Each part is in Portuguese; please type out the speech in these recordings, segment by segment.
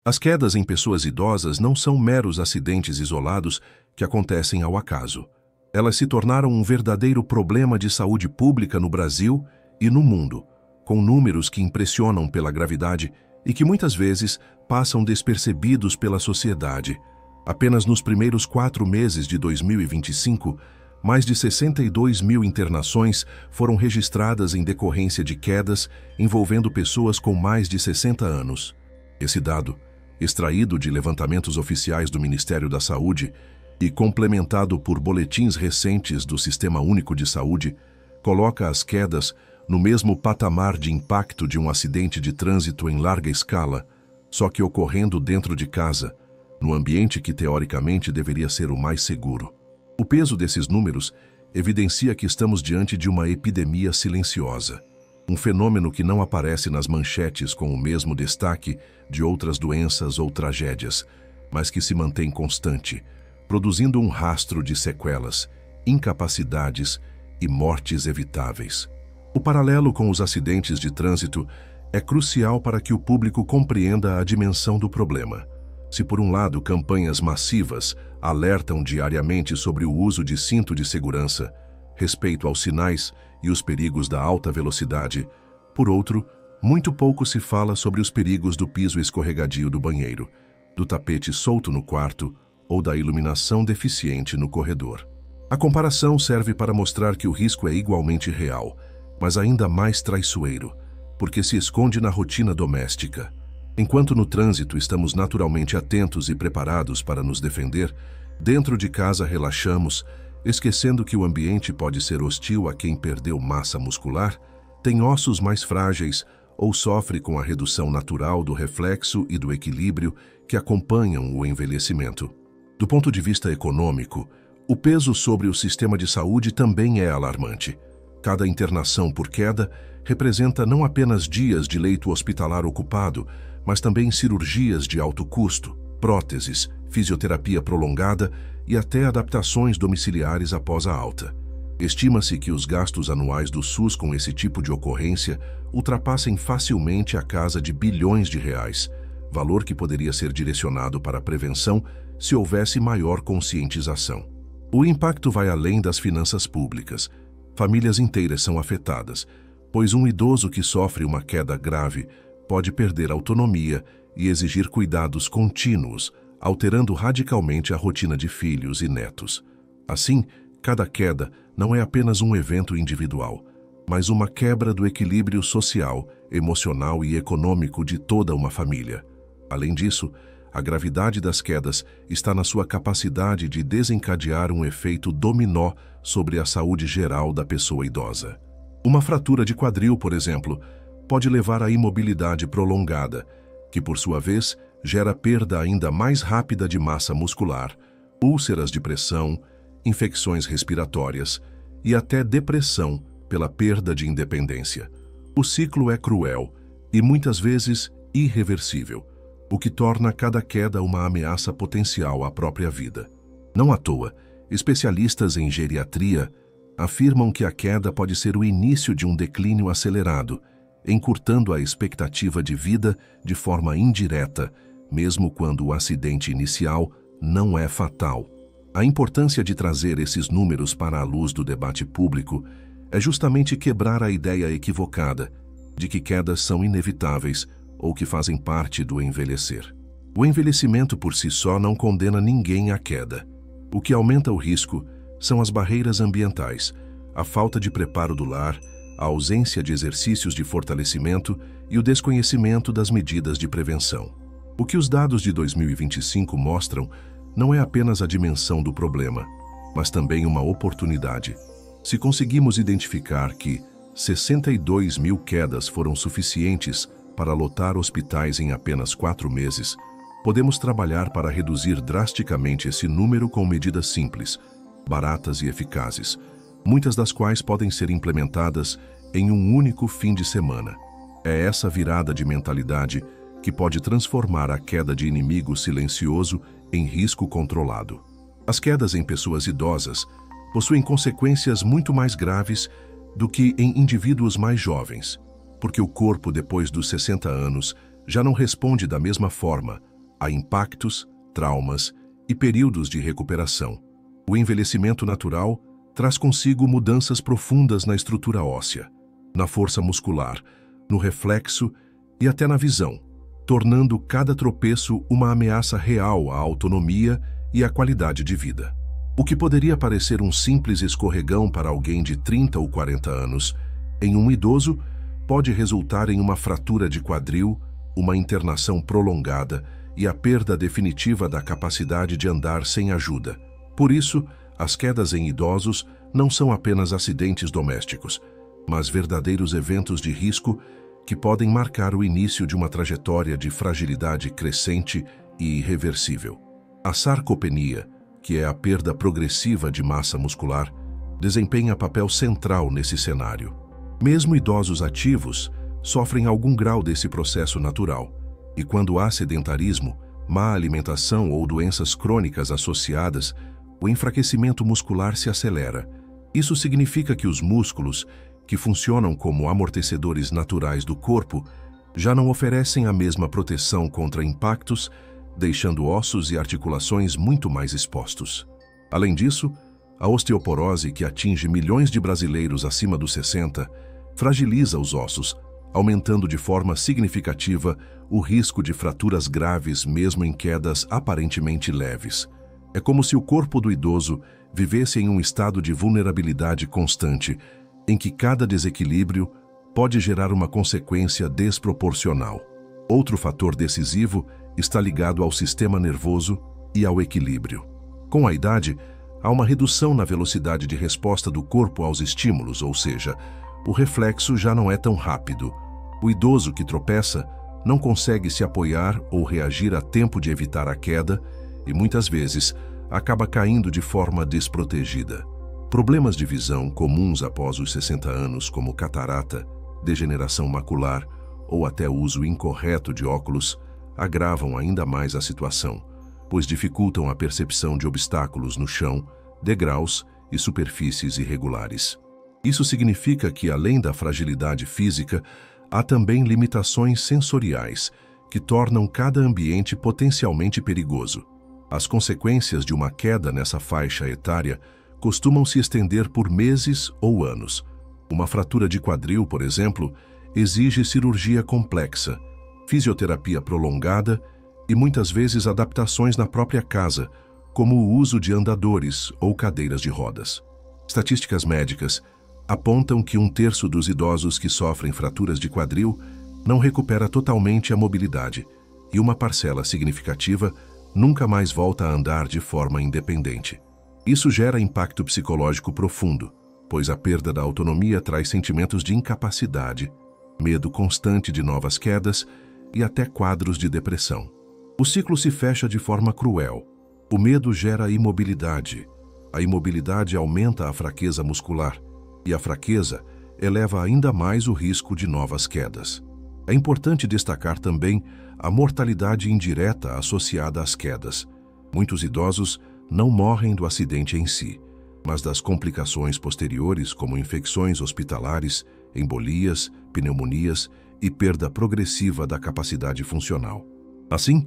As quedas em pessoas idosas não são meros acidentes isolados que acontecem ao acaso. Elas se tornaram um verdadeiro problema de saúde pública no Brasil e no mundo, com números que impressionam pela gravidade e que muitas vezes passam despercebidos pela sociedade. Apenas nos primeiros 4 meses de 2025, mais de 62 mil internações foram registradas em decorrência de quedas envolvendo pessoas com mais de 60 anos. Esse dado, extraído de levantamentos oficiais do Ministério da Saúde e complementado por boletins recentes do Sistema Único de Saúde, coloca as quedas no mesmo patamar de impacto de um acidente de trânsito em larga escala, só que ocorrendo dentro de casa, no ambiente que teoricamente deveria ser o mais seguro. O peso desses números evidencia que estamos diante de uma epidemia silenciosa, um fenômeno que não aparece nas manchetes com o mesmo destaque de outras doenças ou tragédias, mas que se mantém constante, produzindo um rastro de sequelas, incapacidades e mortes evitáveis. O paralelo com os acidentes de trânsito é crucial para que o público compreenda a dimensão do problema. Se, por um lado, campanhas massivas alertam diariamente sobre o uso de cinto de segurança, respeito aos sinais e os perigos da alta velocidade, por outro, muito pouco se fala sobre os perigos do piso escorregadio do banheiro, do tapete solto no quarto ou da iluminação deficiente no corredor. A comparação serve para mostrar que o risco é igualmente real, mas ainda mais traiçoeiro, porque se esconde na rotina doméstica. Enquanto no trânsito estamos naturalmente atentos e preparados para nos defender, dentro de casa relaxamos, esquecendo que o ambiente pode ser hostil a quem perdeu massa muscular, tem ossos mais frágeis ou sofre com a redução natural do reflexo e do equilíbrio que acompanham o envelhecimento. Do ponto de vista econômico, o peso sobre o sistema de saúde também é alarmante. Cada internação por queda representa não apenas dias de leito hospitalar ocupado, mas também cirurgias de alto custo, próteses, fisioterapia prolongada e até adaptações domiciliares após a alta. Estima-se que os gastos anuais do SUS com esse tipo de ocorrência ultrapassem facilmente a casa de bilhões de reais, valor que poderia ser direcionado para a prevenção se houvesse maior conscientização. O impacto vai além das finanças públicas. Famílias inteiras são afetadas, pois um idoso que sofre uma queda grave pode perder autonomia e exigir cuidados contínuos, alterando radicalmente a rotina de filhos e netos. Assim, cada queda não é apenas um evento individual, mas uma quebra do equilíbrio social, emocional e econômico de toda uma família. Além disso, a gravidade das quedas está na sua capacidade de desencadear um efeito dominó sobre a saúde geral da pessoa idosa. Uma fratura de quadril, por exemplo, pode levar à imobilidade prolongada, que, por sua vez, gera perda ainda mais rápida de massa muscular, úlceras de pressão, infecções respiratórias e até depressão pela perda de independência. O ciclo é cruel e muitas vezes irreversível, o que torna cada queda uma ameaça potencial à própria vida. Não à toa, especialistas em geriatria afirmam que a queda pode ser o início de um declínio acelerado, encurtando a expectativa de vida de forma indireta, mesmo quando o acidente inicial não é fatal. A importância de trazer esses números para a luz do debate público é justamente quebrar a ideia equivocada de que quedas são inevitáveis ou que fazem parte do envelhecer. O envelhecimento por si só não condena ninguém à queda. O que aumenta o risco são as barreiras ambientais, a falta de preparo do lar, a ausência de exercícios de fortalecimento e o desconhecimento das medidas de prevenção. O que os dados de 2025 mostram não é apenas a dimensão do problema, mas também uma oportunidade. Se conseguimos identificar que 62 mil quedas foram suficientes para lotar hospitais em apenas 4 meses, podemos trabalhar para reduzir drasticamente esse número com medidas simples, baratas e eficazes, muitas das quais podem ser implementadas em um único fim de semana. É essa virada de mentalidade que pode transformar a queda de inimigo silencioso em risco controlado. As quedas em pessoas idosas possuem consequências muito mais graves do que em indivíduos mais jovens, porque o corpo, depois dos 60 anos, já não responde da mesma forma Há impactos, traumas e períodos de recuperação. O envelhecimento natural traz consigo mudanças profundas na estrutura óssea, na força muscular, no reflexo e até na visão, tornando cada tropeço uma ameaça real à autonomia e à qualidade de vida. O que poderia parecer um simples escorregão para alguém de 30 ou 40 anos, em um idoso, pode resultar em uma fratura de quadril, uma internação prolongada e a perda definitiva da capacidade de andar sem ajuda. Por isso, as quedas em idosos não são apenas acidentes domésticos, mas verdadeiros eventos de risco que podem marcar o início de uma trajetória de fragilidade crescente e irreversível. A sarcopenia, que é a perda progressiva de massa muscular, desempenha papel central nesse cenário. Mesmo idosos ativos sofrem algum grau desse processo natural, e quando há sedentarismo, má alimentação ou doenças crônicas associadas, o enfraquecimento muscular se acelera. Isso significa que os músculos, que funcionam como amortecedores naturais do corpo, já não oferecem a mesma proteção contra impactos, deixando ossos e articulações muito mais expostos. Além disso, a osteoporose, que atinge milhões de brasileiros acima dos 60, fragiliza os ossos, aumentando de forma significativa o risco de fraturas graves mesmo em quedas aparentemente leves. É como se o corpo do idoso vivesse em um estado de vulnerabilidade constante, em que cada desequilíbrio pode gerar uma consequência desproporcional. Outro fator decisivo está ligado ao sistema nervoso e ao equilíbrio. Com a idade, há uma redução na velocidade de resposta do corpo aos estímulos, ou seja, o reflexo já não é tão rápido. O idoso que tropeça não consegue se apoiar ou reagir a tempo de evitar a queda e, muitas vezes, acaba caindo de forma desprotegida. Problemas de visão comuns após os 60 anos, como catarata, degeneração macular ou até uso incorreto de óculos, agravam ainda mais a situação, pois dificultam a percepção de obstáculos no chão, degraus e superfícies irregulares. Isso significa que, além da fragilidade física, há também limitações sensoriais, que tornam cada ambiente potencialmente perigoso. As consequências de uma queda nessa faixa etária costumam se estender por meses ou anos. Uma fratura de quadril, por exemplo, exige cirurgia complexa, fisioterapia prolongada e muitas vezes adaptações na própria casa, como o uso de andadores ou cadeiras de rodas. Estatísticas médicas apontam que 1/3 dos idosos que sofrem fraturas de quadril não recupera totalmente a mobilidade e uma parcela significativa nunca mais volta a andar de forma independente. Isso gera impacto psicológico profundo, pois a perda da autonomia traz sentimentos de incapacidade, medo constante de novas quedas e até quadros de depressão. O ciclo se fecha de forma cruel. O medo gera imobilidade. A imobilidade aumenta a fraqueza muscular e a fraqueza eleva ainda mais o risco de novas quedas. É importante destacar também a mortalidade indireta associada às quedas. Muitos idosos não morrem do acidente em si, mas das complicações posteriores, como infecções hospitalares, embolias, pneumonias e perda progressiva da capacidade funcional. Assim,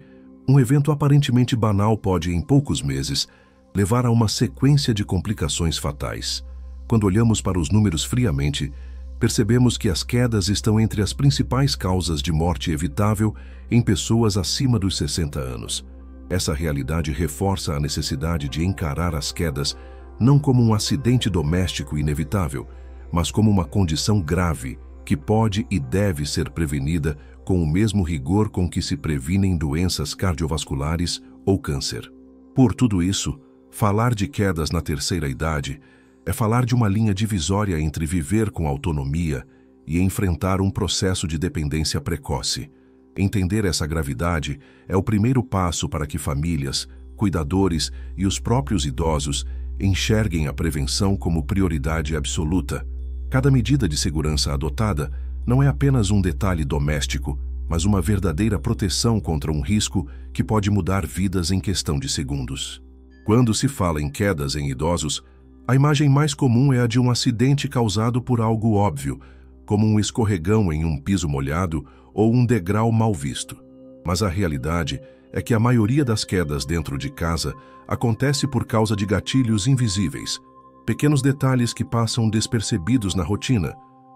um evento aparentemente banal pode, em poucos meses, levar a uma sequência de complicações fatais. Quando olhamos para os números friamente, percebemos que as quedas estão entre as principais causas de morte evitável em pessoas acima dos 60 anos. Essa realidade reforça a necessidade de encarar as quedas não como um acidente doméstico inevitável, mas como uma condição grave que pode e deve ser prevenida com o mesmo rigor com que se previnem doenças cardiovasculares ou câncer. Por tudo isso, falar de quedas na terceira idade é falar de uma linha divisória entre viver com autonomia e enfrentar um processo de dependência precoce. Entender essa gravidade é o primeiro passo para que famílias, cuidadores e os próprios idosos enxerguem a prevenção como prioridade absoluta. Cada medida de segurança adotada não é apenas um detalhe doméstico, mas uma verdadeira proteção contra um risco que pode mudar vidas em questão de segundos. Quando se fala em quedas em idosos, a imagem mais comum é a de um acidente causado por algo óbvio, como um escorregão em um piso molhado ou um degrau mal visto. Mas a realidade é que a maioria das quedas dentro de casa acontece por causa de gatilhos invisíveis, pequenos detalhes que passam despercebidos na rotina,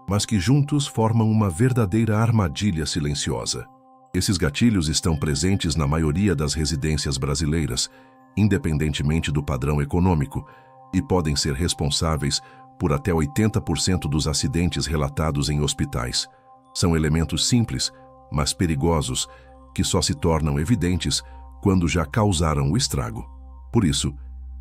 mas que juntos formam uma verdadeira armadilha silenciosa. Esses gatilhos estão presentes na maioria das residências brasileiras, independentemente do padrão econômico, e podem ser responsáveis por até 80% dos acidentes relatados em hospitais. São elementos simples, mas perigosos, que só se tornam evidentes quando já causaram o estrago. Por isso,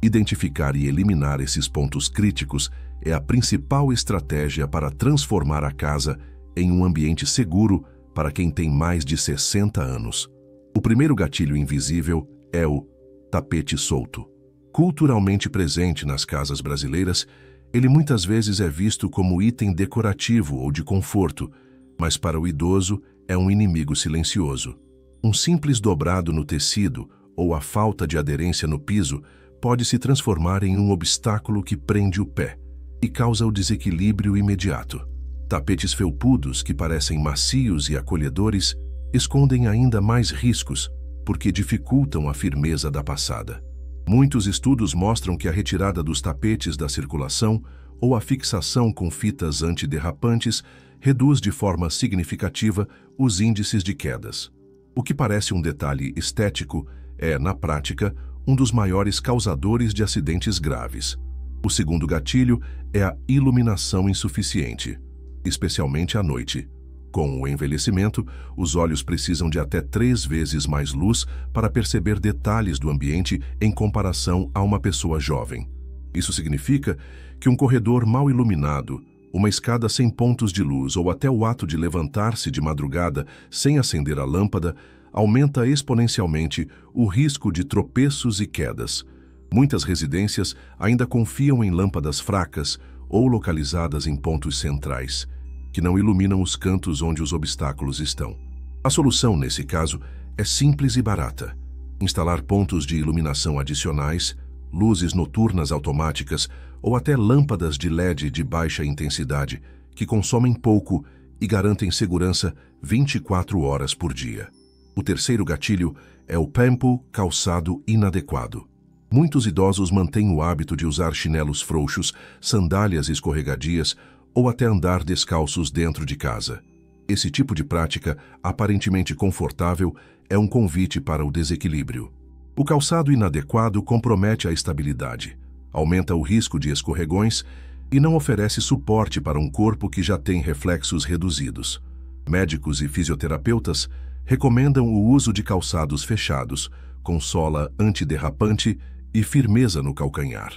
identificar e eliminar esses pontos críticos é a principal estratégia para transformar a casa em um ambiente seguro para quem tem mais de 60 anos. O primeiro gatilho invisível é o tapete solto. Culturalmente presente nas casas brasileiras, ele muitas vezes é visto como item decorativo ou de conforto, mas para o idoso é um inimigo silencioso. Um simples dobrado no tecido ou a falta de aderência no piso pode se transformar em um obstáculo que prende o pé e causa o desequilíbrio imediato. Tapetes felpudos que parecem macios e acolhedores escondem ainda mais riscos porque dificultam a firmeza da passada. Muitos estudos mostram que a retirada dos tapetes da circulação ou a fixação com fitas antiderrapantes reduz de forma significativa os índices de quedas. O que parece um detalhe estético é, na prática, um dos maiores causadores de acidentes graves. O segundo gatilho é a iluminação insuficiente, especialmente à noite. Com o envelhecimento, os olhos precisam de até 3 vezes mais luz para perceber detalhes do ambiente em comparação a uma pessoa jovem. Isso significa que um corredor mal iluminado, uma escada sem pontos de luz ou até o ato de levantar-se de madrugada sem acender a lâmpada aumenta exponencialmente o risco de tropeços e quedas. Muitas residências ainda confiam em lâmpadas fracas ou localizadas em pontos centrais, que não iluminam os cantos onde os obstáculos estão. A solução, nesse caso, é simples e barata. Instalar pontos de iluminação adicionais, luzes noturnas automáticas ou até lâmpadas de LED de baixa intensidade, que consomem pouco e garantem segurança 24 horas por dia. O terceiro gatilho é o tempo calçado inadequado. Muitos idosos mantêm o hábito de usar chinelos frouxos, sandálias escorregadias ou até andar descalços dentro de casa. Esse tipo de prática, aparentemente confortável, é um convite para o desequilíbrio. O calçado inadequado compromete a estabilidade, aumenta o risco de escorregões e não oferece suporte para um corpo que já tem reflexos reduzidos. Médicos e fisioterapeutas recomendam o uso de calçados fechados, com sola antiderrapante e firmeza no calcanhar,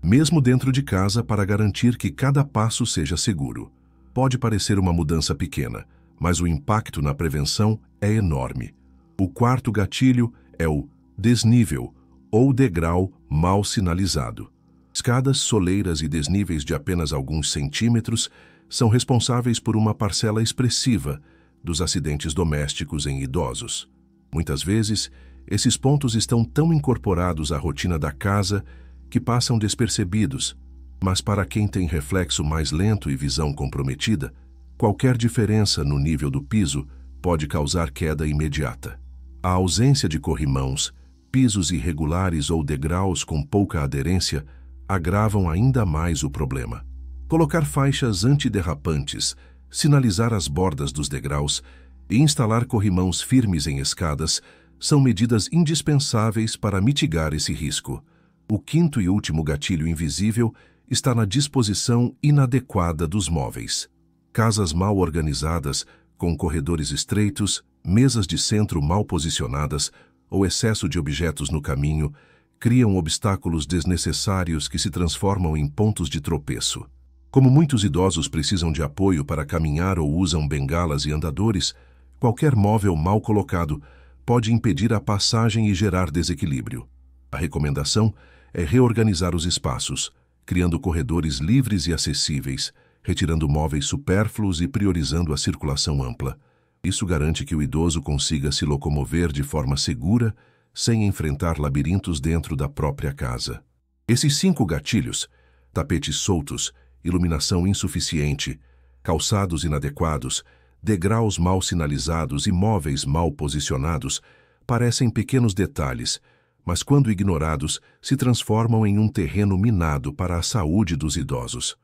mesmo dentro de casa, para garantir que cada passo seja seguro. Pode parecer uma mudança pequena, mas o impacto na prevenção é enorme. O quarto gatilho é o desnível ou degrau mal sinalizado. Escadas, soleiras e desníveis de apenas alguns centímetros são responsáveis por uma parcela expressiva dos acidentes domésticos em idosos. Muitas vezes, esses pontos estão tão incorporados à rotina da casa que passam despercebidos, mas para quem tem reflexo mais lento e visão comprometida, qualquer diferença no nível do piso pode causar queda imediata. A ausência de corrimãos, pisos irregulares ou degraus com pouca aderência agravam ainda mais o problema. Colocar faixas antiderrapantes, sinalizar as bordas dos degraus e instalar corrimãos firmes em escadas são medidas indispensáveis para mitigar esse risco. O quinto e último gatilho invisível está na disposição inadequada dos móveis. Casas mal organizadas, com corredores estreitos, mesas de centro mal posicionadas ou excesso de objetos no caminho, criam obstáculos desnecessários que se transformam em pontos de tropeço. Como muitos idosos precisam de apoio para caminhar ou usam bengalas e andadores, qualquer móvel mal colocado pode impedir a passagem e gerar desequilíbrio. A recomendação é reorganizar os espaços, criando corredores livres e acessíveis, retirando móveis supérfluos e priorizando a circulação ampla. Isso garante que o idoso consiga se locomover de forma segura, sem enfrentar labirintos dentro da própria casa. Esses 5 gatilhos, tapetes soltos, iluminação insuficiente, calçados inadequados, degraus mal sinalizados e móveis mal posicionados, parecem pequenos detalhes, mas quando ignorados, se transformam em um terreno minado para a saúde dos idosos.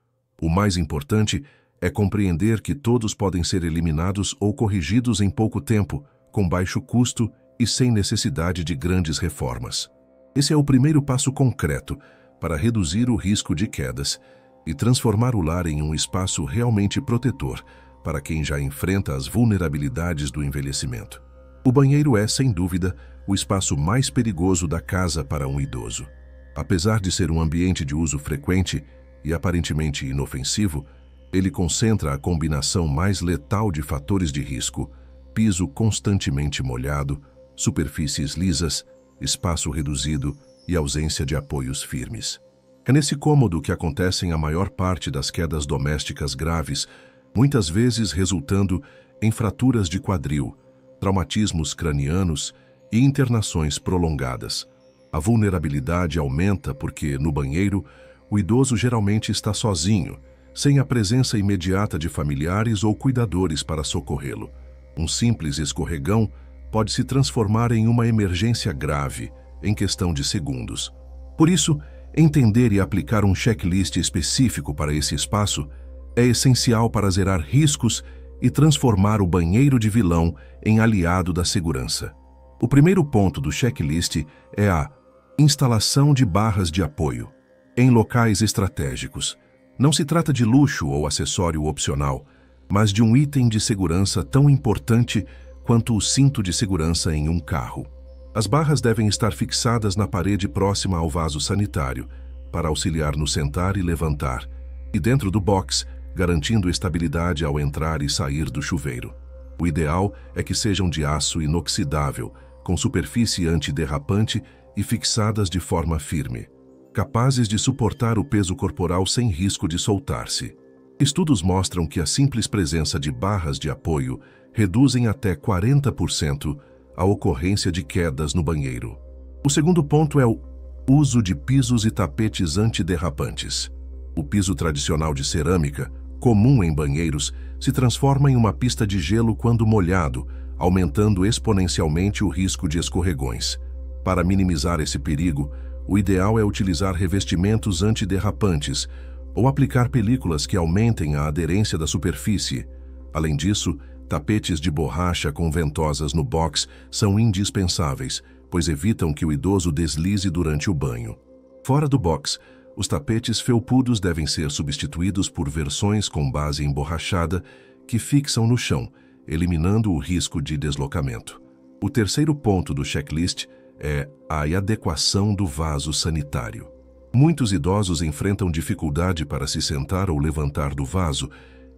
O mais importante é compreender que todos podem ser eliminados ou corrigidos em pouco tempo, com baixo custo e sem necessidade de grandes reformas. Esse é o primeiro passo concreto para reduzir o risco de quedas e transformar o lar em um espaço realmente protetor para quem já enfrenta as vulnerabilidades do envelhecimento. O banheiro é, sem dúvida, o espaço mais perigoso da casa para um idoso. Apesar de ser um ambiente de uso frequente e aparentemente inofensivo, ele concentra a combinação mais letal de fatores de risco: piso constantemente molhado, superfícies lisas, espaço reduzido e ausência de apoios firmes. É nesse cômodo que acontecem a maior parte das quedas domésticas graves, muitas vezes resultando em fraturas de quadril, traumatismos cranianos e internações prolongadas. A vulnerabilidade aumenta porque, no banheiro, o idoso geralmente está sozinho, sem a presença imediata de familiares ou cuidadores para socorrê-lo. Um simples escorregão pode se transformar em uma emergência grave em questão de segundos. Por isso, entender e aplicar um checklist específico para esse espaço é essencial para zerar riscos e transformar o banheiro de vilão em aliado da segurança. O primeiro ponto do checklist é a instalação de barras de apoio em locais estratégicos. Não se trata de luxo ou acessório opcional, mas de um item de segurança tão importante quanto o cinto de segurança em um carro. As barras devem estar fixadas na parede próxima ao vaso sanitário, para auxiliar no sentar e levantar, e dentro do box, garantindo estabilidade ao entrar e sair do chuveiro. O ideal é que sejam de aço inoxidável, com superfície antiderrapante e fixadas de forma firme, capazes de suportar o peso corporal sem risco de soltar-se. Estudos mostram que a simples presença de barras de apoio reduzem até 40% a ocorrência de quedas no banheiro. O segundo ponto é o uso de pisos e tapetes antiderrapantes. O piso tradicional de cerâmica, comum em banheiros, se transforma em uma pista de gelo quando molhado, aumentando exponencialmente o risco de escorregões. Para minimizar esse perigo, o ideal é utilizar revestimentos antiderrapantes ou aplicar películas que aumentem a aderência da superfície. Além disso, tapetes de borracha com ventosas no box são indispensáveis, pois evitam que o idoso deslize durante o banho. Fora do box, os tapetes felpudos devem ser substituídos por versões com base emborrachada que fixam no chão, eliminando o risco de deslocamento. O terceiro ponto do checklist é a adequação do vaso sanitário. Muitos idosos enfrentam dificuldade para se sentar ou levantar do vaso,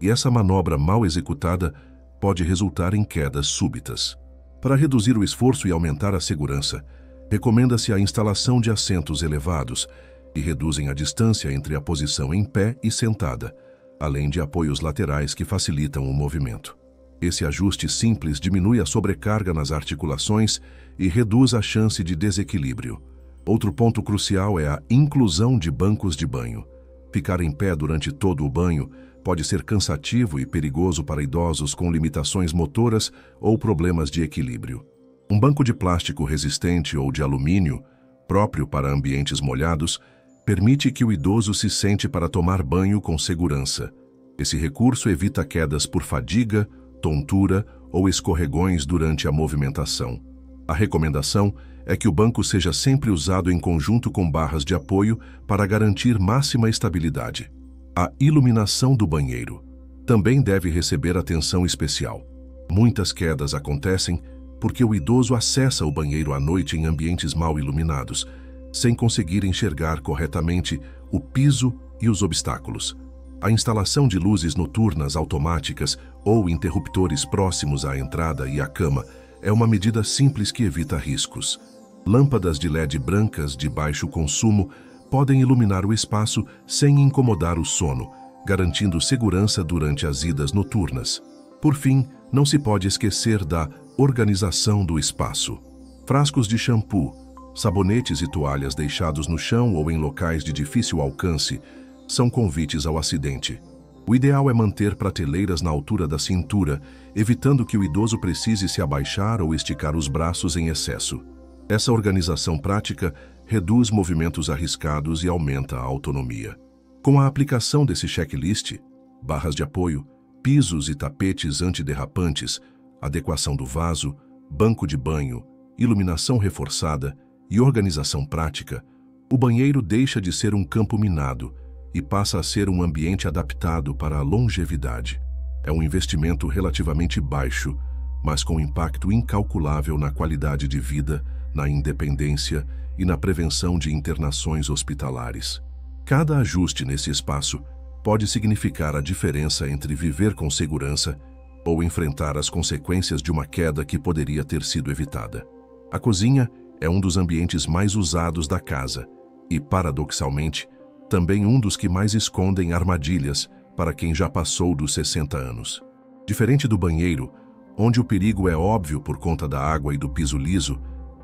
e essa manobra mal executada pode resultar em quedas súbitas. Para reduzir o esforço e aumentar a segurança, recomenda-se a instalação de assentos elevados, que reduzem a distância entre a posição em pé e sentada, além de apoios laterais que facilitam o movimento. Esse ajuste simples diminui a sobrecarga nas articulações e reduz a chance de desequilíbrio. Outro ponto crucial é a inclusão de bancos de banho. Ficar em pé durante todo o banho pode ser cansativo e perigoso para idosos com limitações motoras ou problemas de equilíbrio. Um banco de plástico resistente ou de alumínio, próprio para ambientes molhados, permite que o idoso se sente para tomar banho com segurança. Esse recurso evita quedas por fadiga, tontura ou escorregões durante a movimentação. A recomendação é que o banco seja sempre usado em conjunto com barras de apoio para garantir máxima estabilidade. A iluminação do banheiro também deve receber atenção especial. Muitas quedas acontecem porque o idoso acessa o banheiro à noite em ambientes mal iluminados, sem conseguir enxergar corretamente o piso e os obstáculos. A instalação de luzes noturnas automáticas ou interruptores próximos à entrada e à cama é uma medida simples que evita riscos. Lâmpadas de LED brancas de baixo consumo podem iluminar o espaço sem incomodar o sono, garantindo segurança durante as idas noturnas. Por fim, não se pode esquecer da organização do espaço. Frascos de shampoo, sabonetes e toalhas deixados no chão ou em locais de difícil alcance são convites ao acidente. O ideal é manter prateleiras na altura da cintura, evitando que o idoso precise se abaixar ou esticar os braços em excesso. Essa organização prática reduz movimentos arriscados e aumenta a autonomia. Com a aplicação desse checklist, barras de apoio, pisos e tapetes antiderrapantes, adequação do vaso, banco de banho, iluminação reforçada e organização prática, o banheiro deixa de ser um campo minado e passa a ser um ambiente adaptado para a longevidade. É um investimento relativamente baixo, mas com impacto incalculável na qualidade de vida, na independência e na prevenção de internações hospitalares. Cada ajuste nesse espaço pode significar a diferença entre viver com segurança ou enfrentar as consequências de uma queda que poderia ter sido evitada. A cozinha é um dos ambientes mais usados da casa e, paradoxalmente, também um dos que mais escondem armadilhas para quem já passou dos 60 anos. Diferente do banheiro, onde o perigo é óbvio por conta da água e do piso liso,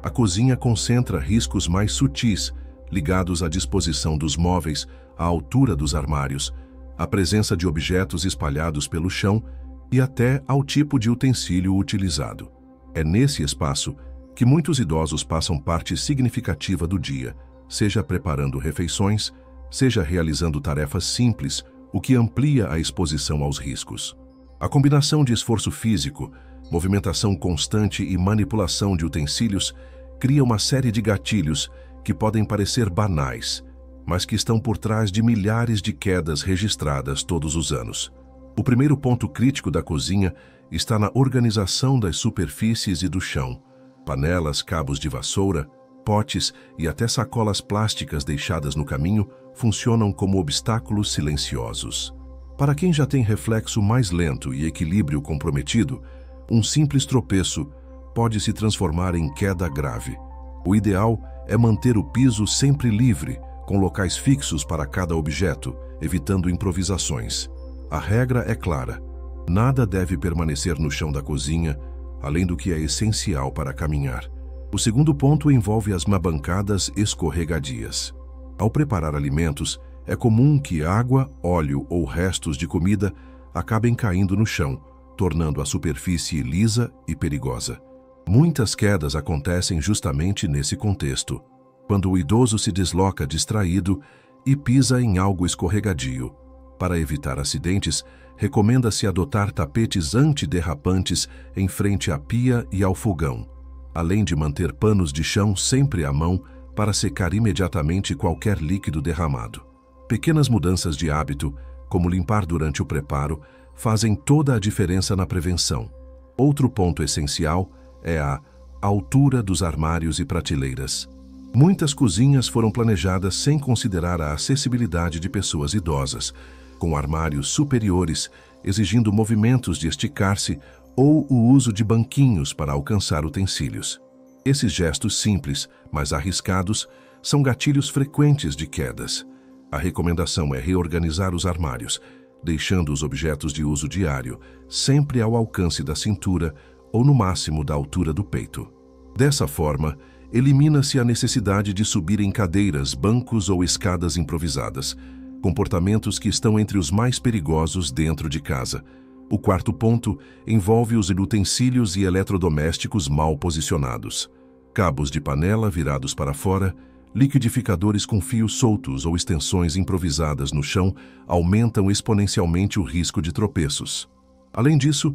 a cozinha concentra riscos mais sutis, ligados à disposição dos móveis, à altura dos armários, à presença de objetos espalhados pelo chão e até ao tipo de utensílio utilizado. É nesse espaço que muitos idosos passam parte significativa do dia, seja preparando refeições, seja realizando tarefas simples, o que amplia a exposição aos riscos. A combinação de esforço físico, movimentação constante e manipulação de utensílios cria uma série de gatilhos que podem parecer banais, mas que estão por trás de milhares de quedas registradas todos os anos. O primeiro ponto crítico da cozinha está na organização das superfícies e do chão. Panelas, cabos de vassoura, potes e até sacolas plásticas deixadas no caminho funcionam como obstáculos silenciosos. Para quem já tem reflexo mais lento e equilíbrio comprometido, um simples tropeço pode se transformar em queda grave. O ideal é manter o piso sempre livre, com locais fixos para cada objeto, evitando improvisações. A regra é clara: nada deve permanecer no chão da cozinha, além do que é essencial para caminhar. O segundo ponto envolve as bancadas escorregadias. Ao preparar alimentos, é comum que água, óleo ou restos de comida acabem caindo no chão, tornando a superfície lisa e perigosa. Muitas quedas acontecem justamente nesse contexto, quando o idoso se desloca distraído e pisa em algo escorregadio. Para evitar acidentes, recomenda-se adotar tapetes antiderrapantes em frente à pia e ao fogão, além de manter panos de chão sempre à mão para secar imediatamente qualquer líquido derramado. Pequenas mudanças de hábito, como limpar durante o preparo, fazem toda a diferença na prevenção. Outro ponto essencial é a altura dos armários e prateleiras. Muitas cozinhas foram planejadas sem considerar a acessibilidade de pessoas idosas, com armários superiores exigindo movimentos de esticar-se ou o uso de banquinhos para alcançar utensílios. Esses gestos simples, mas arriscados, são gatilhos frequentes de quedas. A recomendação é reorganizar os armários, deixando os objetos de uso diário sempre ao alcance da cintura ou no máximo da altura do peito. Dessa forma, elimina-se a necessidade de subir em cadeiras, bancos ou escadas improvisadas, comportamentos que estão entre os mais perigosos dentro de casa. O quarto ponto envolve os utensílios e eletrodomésticos mal posicionados. Cabos de panela virados para fora, liquidificadores com fios soltos ou extensões improvisadas no chão aumentam exponencialmente o risco de tropeços. Além disso,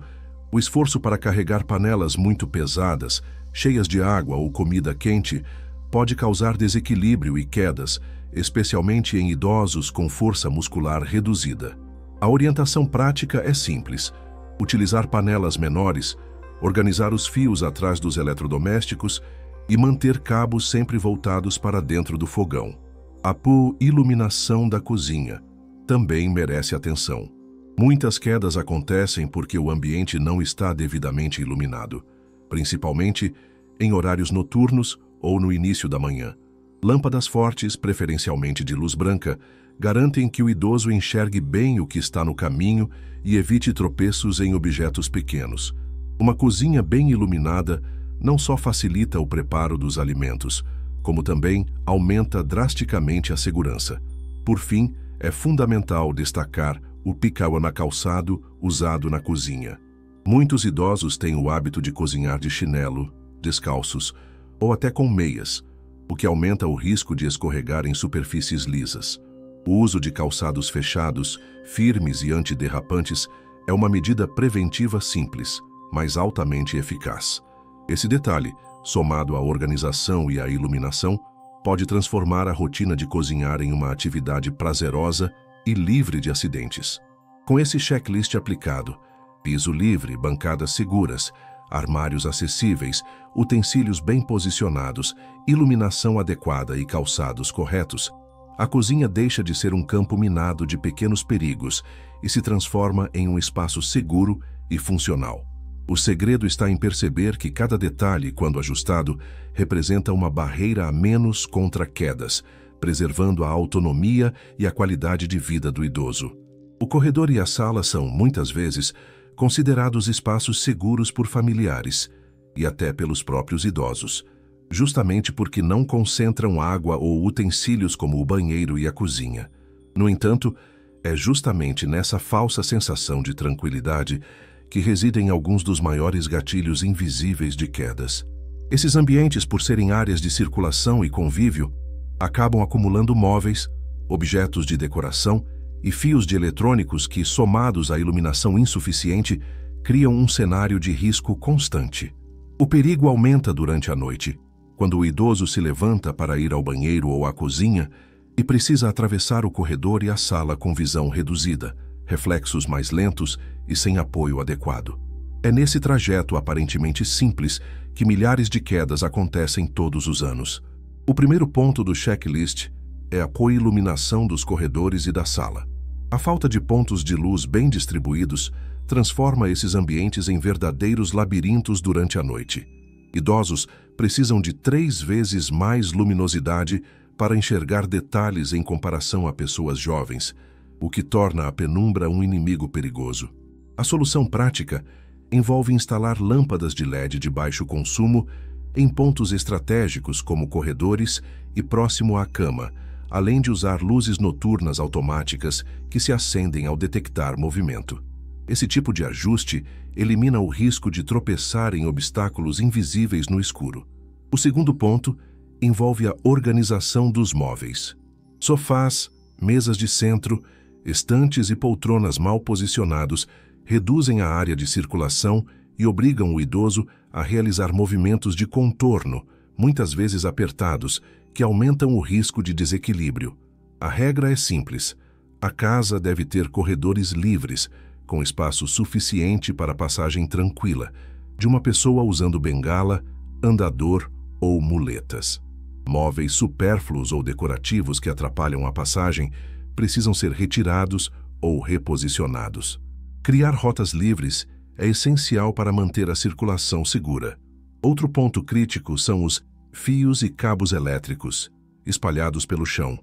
o esforço para carregar panelas muito pesadas, cheias de água ou comida quente, pode causar desequilíbrio e quedas, especialmente em idosos com força muscular reduzida. A orientação prática é simples: utilizar panelas menores, organizar os fios atrás dos eletrodomésticos e manter cabos sempre voltados para dentro do fogão. A iluminação da cozinha também merece atenção. Muitas quedas acontecem porque o ambiente não está devidamente iluminado, principalmente em horários noturnos ou no início da manhã. Lâmpadas fortes, preferencialmente de luz branca, garantem que o idoso enxergue bem o que está no caminho e evite tropeços em objetos pequenos. Uma cozinha bem iluminada não só facilita o preparo dos alimentos, como também aumenta drasticamente a segurança. Por fim, é fundamental destacar o picaua na calçado usado na cozinha. Muitos idosos têm o hábito de cozinhar de chinelo, descalços ou até com meias, o que aumenta o risco de escorregar em superfícies lisas. O uso de calçados fechados, firmes e antiderrapantes é uma medida preventiva simples, mas altamente eficaz. Esse detalhe, somado à organização e à iluminação, pode transformar a rotina de cozinhar em uma atividade prazerosa e livre de acidentes. Com esse checklist aplicado, piso livre, bancadas seguras, armários acessíveis, utensílios bem posicionados, iluminação adequada e calçados corretos, a cozinha deixa de ser um campo minado de pequenos perigos e se transforma em um espaço seguro e funcional. O segredo está em perceber que cada detalhe, quando ajustado, representa uma barreira a menos contra quedas, preservando a autonomia e a qualidade de vida do idoso. O corredor e a sala são, muitas vezes, considerados espaços seguros por familiares e até pelos próprios idosos, justamente porque não concentram água ou utensílios como o banheiro e a cozinha. No entanto, é justamente nessa falsa sensação de tranquilidade que residem alguns dos maiores gatilhos invisíveis de quedas. Esses ambientes, por serem áreas de circulação e convívio, acabam acumulando móveis, objetos de decoração e fios de eletrônicos que, somados à iluminação insuficiente, criam um cenário de risco constante. O perigo aumenta durante a noite, quando o idoso se levanta para ir ao banheiro ou à cozinha e precisa atravessar o corredor e a sala com visão reduzida, reflexos mais lentos e sem apoio adequado. É nesse trajeto aparentemente simples que milhares de quedas acontecem todos os anos. O primeiro ponto do checklist é a coiluminação dos corredores e da sala. A falta de pontos de luz bem distribuídos transforma esses ambientes em verdadeiros labirintos durante a noite. Idosos precisam de 3 vezes mais luminosidade para enxergar detalhes em comparação a pessoas jovens, o que torna a penumbra um inimigo perigoso. A solução prática envolve instalar lâmpadas de LED de baixo consumo em pontos estratégicos como corredores e próximo à cama, além de usar luzes noturnas automáticas que se acendem ao detectar movimento. Esse tipo de ajuste elimina o risco de tropeçar em obstáculos invisíveis no escuro. O segundo ponto envolve a organização dos móveis. Sofás, mesas de centro, estantes e poltronas mal posicionados reduzem a área de circulação e obrigam o idoso a realizar movimentos de contorno, muitas vezes apertados, que aumentam o risco de desequilíbrio. A regra é simples: a casa deve ter corredores livres, com espaço suficiente para passagem tranquila, de uma pessoa usando bengala, andador ou muletas. Móveis supérfluos ou decorativos que atrapalham a passagem precisam ser retirados ou reposicionados. Criar rotas livres é essencial para manter a circulação segura. Outro ponto crítico são os fios e cabos elétricos, espalhados pelo chão.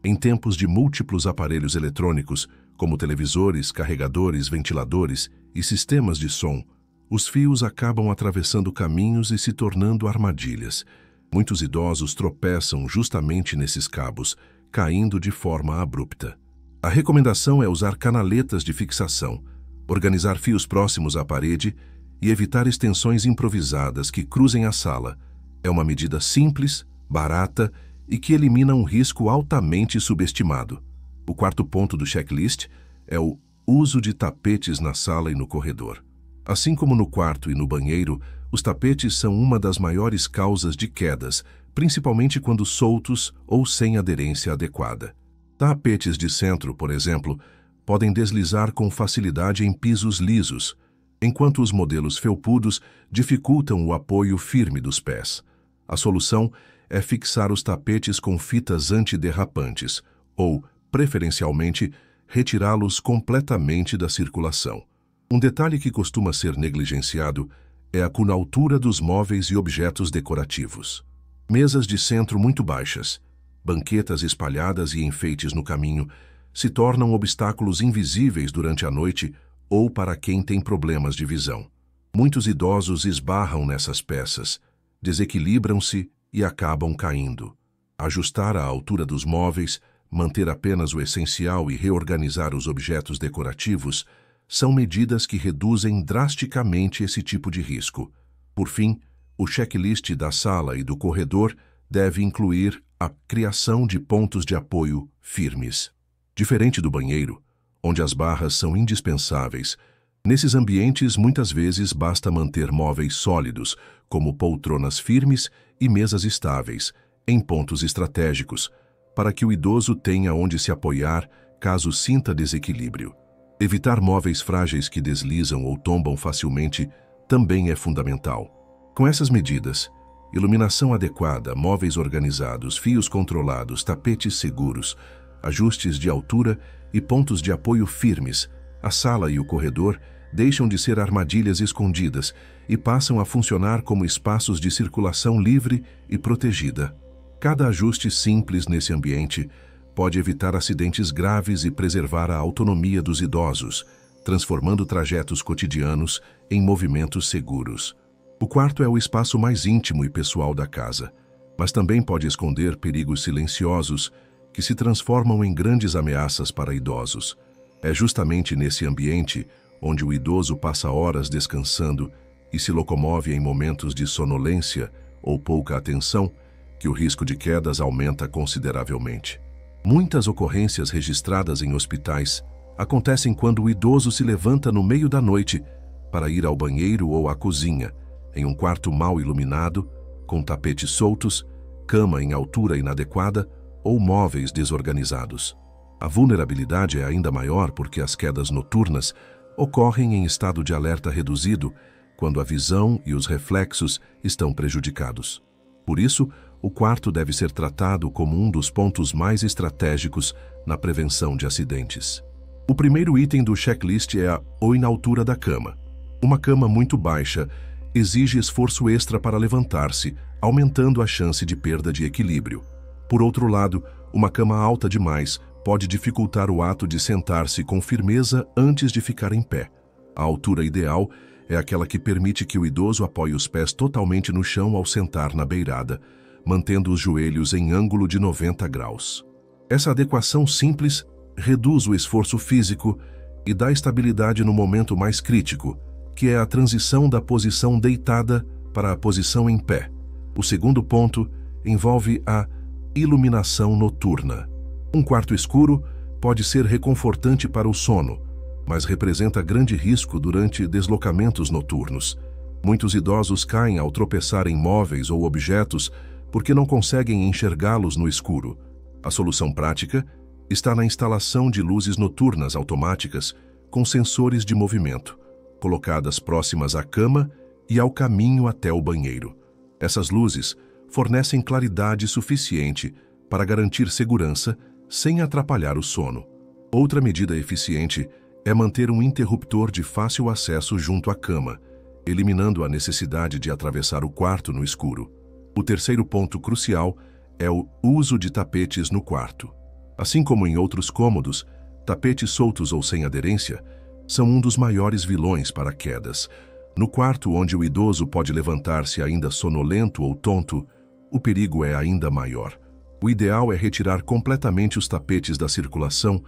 Em tempos de múltiplos aparelhos eletrônicos, como televisores, carregadores, ventiladores e sistemas de som, os fios acabam atravessando caminhos e se tornando armadilhas. Muitos idosos tropeçam justamente nesses cabos, caindo de forma abrupta. A recomendação é usar canaletas de fixação, organizar fios próximos à parede e evitar extensões improvisadas que cruzem a sala. É uma medida simples, barata e que elimina um risco altamente subestimado. O quarto ponto do checklist é o uso de tapetes na sala e no corredor. Assim como no quarto e no banheiro, os tapetes são uma das maiores causas de quedas, principalmente quando soltos ou sem aderência adequada. Tapetes de centro, por exemplo, podem deslizar com facilidade em pisos lisos, enquanto os modelos felpudos dificultam o apoio firme dos pés. A solução é fixar os tapetes com fitas antiderrapantes ou, preferencialmente, retirá-los completamente da circulação. Um detalhe que costuma ser negligenciado é a altura dos móveis e objetos decorativos. Mesas de centro muito baixas, banquetas espalhadas e enfeites no caminho se tornam obstáculos invisíveis durante a noite ou para quem tem problemas de visão. Muitos idosos esbarram nessas peças, desequilibram-se e acabam caindo. Ajustar a altura dos móveis, manter apenas o essencial e reorganizar os objetos decorativos são medidas que reduzem drasticamente esse tipo de risco. Por fim, o checklist da sala e do corredor deve incluir a criação de pontos de apoio firmes. Diferente do banheiro, onde as barras são indispensáveis, nesses ambientes muitas vezes basta manter móveis sólidos, como poltronas firmes e mesas estáveis, em pontos estratégicos, para que o idoso tenha onde se apoiar caso sinta desequilíbrio. Evitar móveis frágeis que deslizam ou tombam facilmente também é fundamental. Com essas medidas, iluminação adequada, móveis organizados, fios controlados, tapetes seguros, ajustes de altura e pontos de apoio firmes, a sala e o corredor deixam de ser armadilhas escondidas e passam a funcionar como espaços de circulação livre e protegida. Cada ajuste simples nesse ambiente pode evitar acidentes graves e preservar a autonomia dos idosos, transformando trajetos cotidianos em movimentos seguros. O quarto é o espaço mais íntimo e pessoal da casa, mas também pode esconder perigos silenciosos que se transformam em grandes ameaças para idosos. É justamente nesse ambiente onde o idoso passa horas descansando e se locomove em momentos de sonolência ou pouca atenção, que o risco de quedas aumenta consideravelmente. Muitas ocorrências registradas em hospitais acontecem quando o idoso se levanta no meio da noite para ir ao banheiro ou à cozinha, em um quarto mal iluminado, com tapetes soltos, cama em altura inadequada ou móveis desorganizados. A vulnerabilidade é ainda maior porque as quedas noturnas ocorrem em estado de alerta reduzido, quando a visão e os reflexos estão prejudicados. Por isso, o quarto deve ser tratado como um dos pontos mais estratégicos na prevenção de acidentes. O primeiro item do checklist é a altura da cama. Uma cama muito baixa exige esforço extra para levantar-se, aumentando a chance de perda de equilíbrio. Por outro lado, uma cama alta demais pode dificultar o ato de sentar-se com firmeza antes de ficar em pé. A altura ideal é aquela que permite que o idoso apoie os pés totalmente no chão ao sentar na beirada, mantendo os joelhos em ângulo de 90 graus. Essa adequação simples reduz o esforço físico e dá estabilidade no momento mais crítico, que é a transição da posição deitada para a posição em pé. O segundo ponto envolve a iluminação noturna. Um quarto escuro pode ser reconfortante para o sono, mas representa grande risco durante deslocamentos noturnos. Muitos idosos caem ao tropeçar em móveis ou objetos porque não conseguem enxergá-los no escuro. A solução prática está na instalação de luzes noturnas automáticas com sensores de movimento, colocadas próximas à cama e ao caminho até o banheiro. Essas luzes fornecem claridade suficiente para garantir segurança sem atrapalhar o sono. Outra medida eficiente é manter um interruptor de fácil acesso junto à cama, eliminando a necessidade de atravessar o quarto no escuro. O terceiro ponto crucial é o uso de tapetes no quarto. Assim como em outros cômodos, tapetes soltos ou sem aderência são um dos maiores vilões para quedas. No quarto onde o idoso pode levantar-se ainda sonolento ou tonto, o perigo é ainda maior. O ideal é retirar completamente os tapetes da circulação,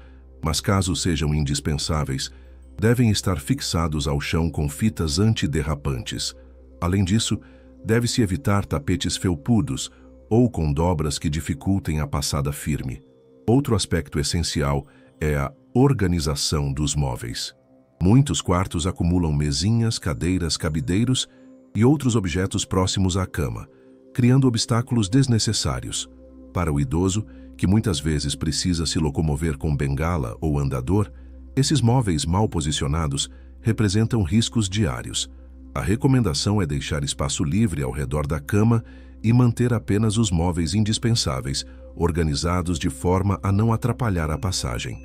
mas caso sejam indispensáveis, devem estar fixados ao chão com fitas antiderrapantes. Além disso, deve-se evitar tapetes felpudos ou com dobras que dificultem a passada firme. Outro aspecto essencial é a organização dos móveis. Muitos quartos acumulam mesinhas, cadeiras, cabideiros e outros objetos próximos à cama, criando obstáculos desnecessários. Para o idoso, que muitas vezes precisa se locomover com bengala ou andador, esses móveis mal posicionados representam riscos diários. A recomendação é deixar espaço livre ao redor da cama e manter apenas os móveis indispensáveis, organizados de forma a não atrapalhar a passagem.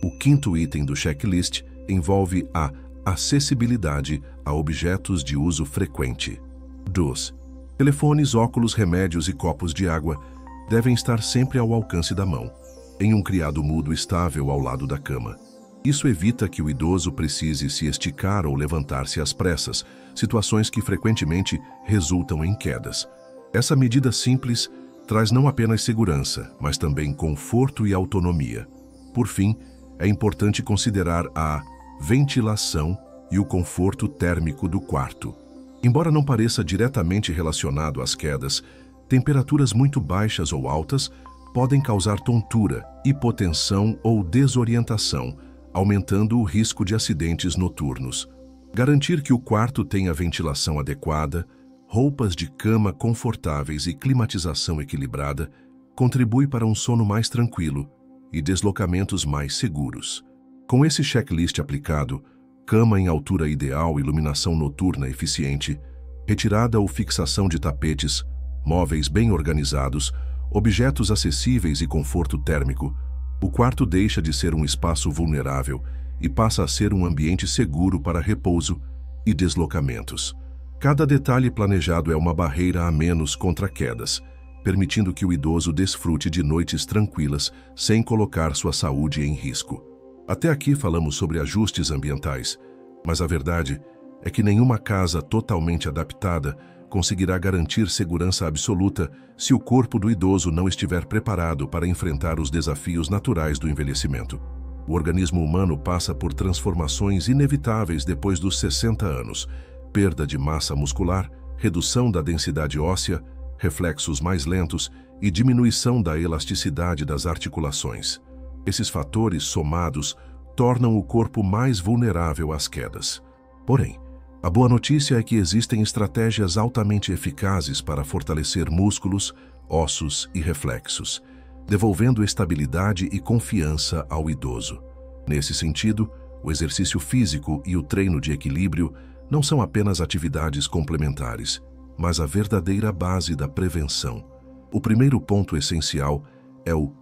O quinto item do checklist envolve a acessibilidade a objetos de uso frequente. 2. Telefones, óculos, remédios e copos de água devem estar sempre ao alcance da mão, em um criado mudo estável ao lado da cama. Isso evita que o idoso precise se esticar ou levantar-se às pressas, situações que frequentemente resultam em quedas. Essa medida simples traz não apenas segurança, mas também conforto e autonomia. Por fim, é importante considerar a ventilação e o conforto térmico do quarto. Embora não pareça diretamente relacionado às quedas, temperaturas muito baixas ou altas podem causar tontura, hipotensão ou desorientação, aumentando o risco de acidentes noturnos. Garantir que o quarto tenha ventilação adequada, roupas de cama confortáveis e climatização equilibrada contribui para um sono mais tranquilo e deslocamentos mais seguros. Com esse checklist aplicado, cama em altura ideal, iluminação noturna eficiente, retirada ou fixação de tapetes, móveis bem organizados, objetos acessíveis e conforto térmico, o quarto deixa de ser um espaço vulnerável e passa a ser um ambiente seguro para repouso e deslocamentos. Cada detalhe planejado é uma barreira a menos contra quedas, permitindo que o idoso desfrute de noites tranquilas sem colocar sua saúde em risco. Até aqui falamos sobre ajustes ambientais, mas a verdade é que nenhuma casa totalmente adaptada conseguirá garantir segurança absoluta se o corpo do idoso não estiver preparado para enfrentar os desafios naturais do envelhecimento. O organismo humano passa por transformações inevitáveis depois dos 60 anos, perda de massa muscular, redução da densidade óssea, reflexos mais lentos e diminuição da elasticidade das articulações. Esses fatores somados tornam o corpo mais vulnerável às quedas. Porém, a boa notícia é que existem estratégias altamente eficazes para fortalecer músculos, ossos e reflexos, devolvendo estabilidade e confiança ao idoso. Nesse sentido, o exercício físico e o treino de equilíbrio não são apenas atividades complementares, mas a verdadeira base da prevenção. O primeiro ponto essencial é o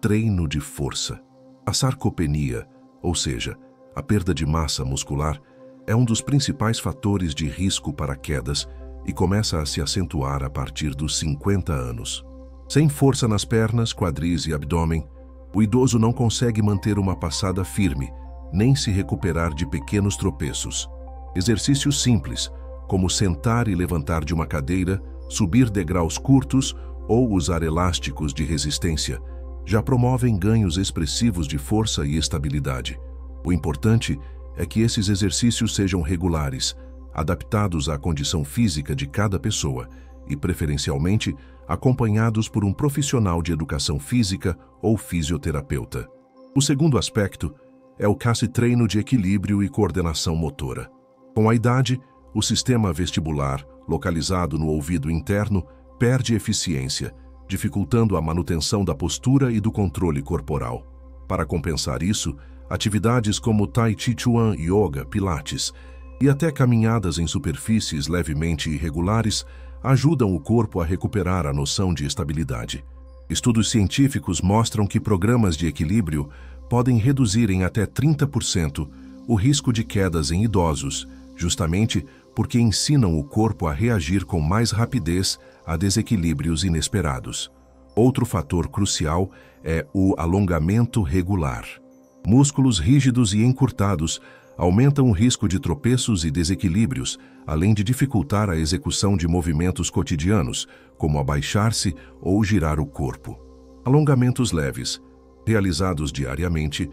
treino de força. A sarcopenia, ou seja, a perda de massa muscular, é um dos principais fatores de risco para quedas e começa a se acentuar a partir dos 50 anos. Sem força nas pernas, quadris e abdômen, o idoso não consegue manter uma passada firme, nem se recuperar de pequenos tropeços. Exercícios simples, como sentar e levantar de uma cadeira, subir degraus curtos ou usar elásticos de resistência, já promovem ganhos expressivos de força e estabilidade. O importante é que esses exercícios sejam regulares, adaptados à condição física de cada pessoa e, preferencialmente, acompanhados por um profissional de educação física ou fisioterapeuta. O segundo aspecto é o treino de equilíbrio e coordenação motora. Com a idade, o sistema vestibular, localizado no ouvido interno, perde eficiência, dificultando a manutenção da postura e do controle corporal. Para compensar isso, atividades como Tai Chi Chuan, Yoga, Pilates e até caminhadas em superfícies levemente irregulares ajudam o corpo a recuperar a noção de estabilidade. Estudos científicos mostram que programas de equilíbrio podem reduzir em até 30% o risco de quedas em idosos, justamente porque ensinam o corpo a reagir com mais rapidez a desequilíbrios inesperados. Outro fator crucial é o alongamento regular. Músculos rígidos e encurtados aumentam o risco de tropeços e desequilíbrios, além de dificultar a execução de movimentos cotidianos, como abaixar-se ou girar o corpo. Alongamentos leves, realizados diariamente,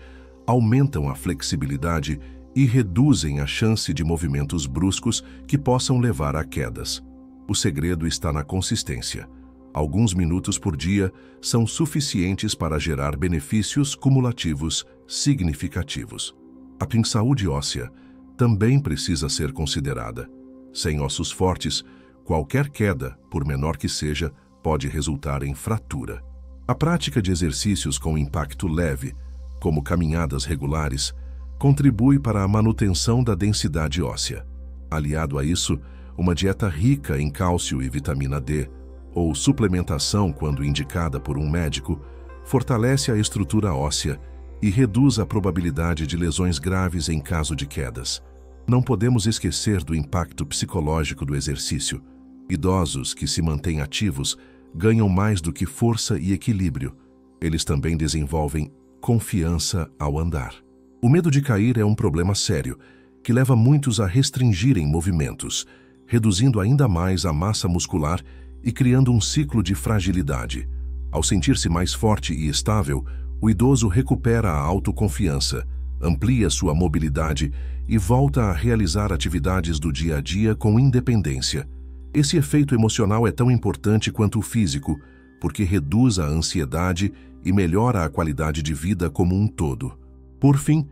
aumentam a flexibilidade e reduzem a chance de movimentos bruscos que possam levar a quedas. O segredo está na consistência. Alguns minutos por dia são suficientes para gerar benefícios cumulativos significativos. A saúde óssea também precisa ser considerada. Sem ossos fortes, qualquer queda, por menor que seja, pode resultar em fratura. A prática de exercícios com impacto leve, como caminhadas regulares, contribui para a manutenção da densidade óssea. Aliado a isso, uma dieta rica em cálcio e vitamina D, ou suplementação quando indicada por um médico, fortalece a estrutura óssea e reduz a probabilidade de lesões graves em caso de quedas. Não podemos esquecer do impacto psicológico do exercício. Idosos que se mantêm ativos ganham mais do que força e equilíbrio. Eles também desenvolvem confiança ao andar. O medo de cair é um problema sério, que leva muitos a restringirem movimentos, reduzindo ainda mais a massa muscular e criando um ciclo de fragilidade. Ao sentir-se mais forte e estável, o idoso recupera a autoconfiança, amplia sua mobilidade e volta a realizar atividades do dia a dia com independência. Esse efeito emocional é tão importante quanto o físico, porque reduz a ansiedade e melhora a qualidade de vida como um todo. Por fim,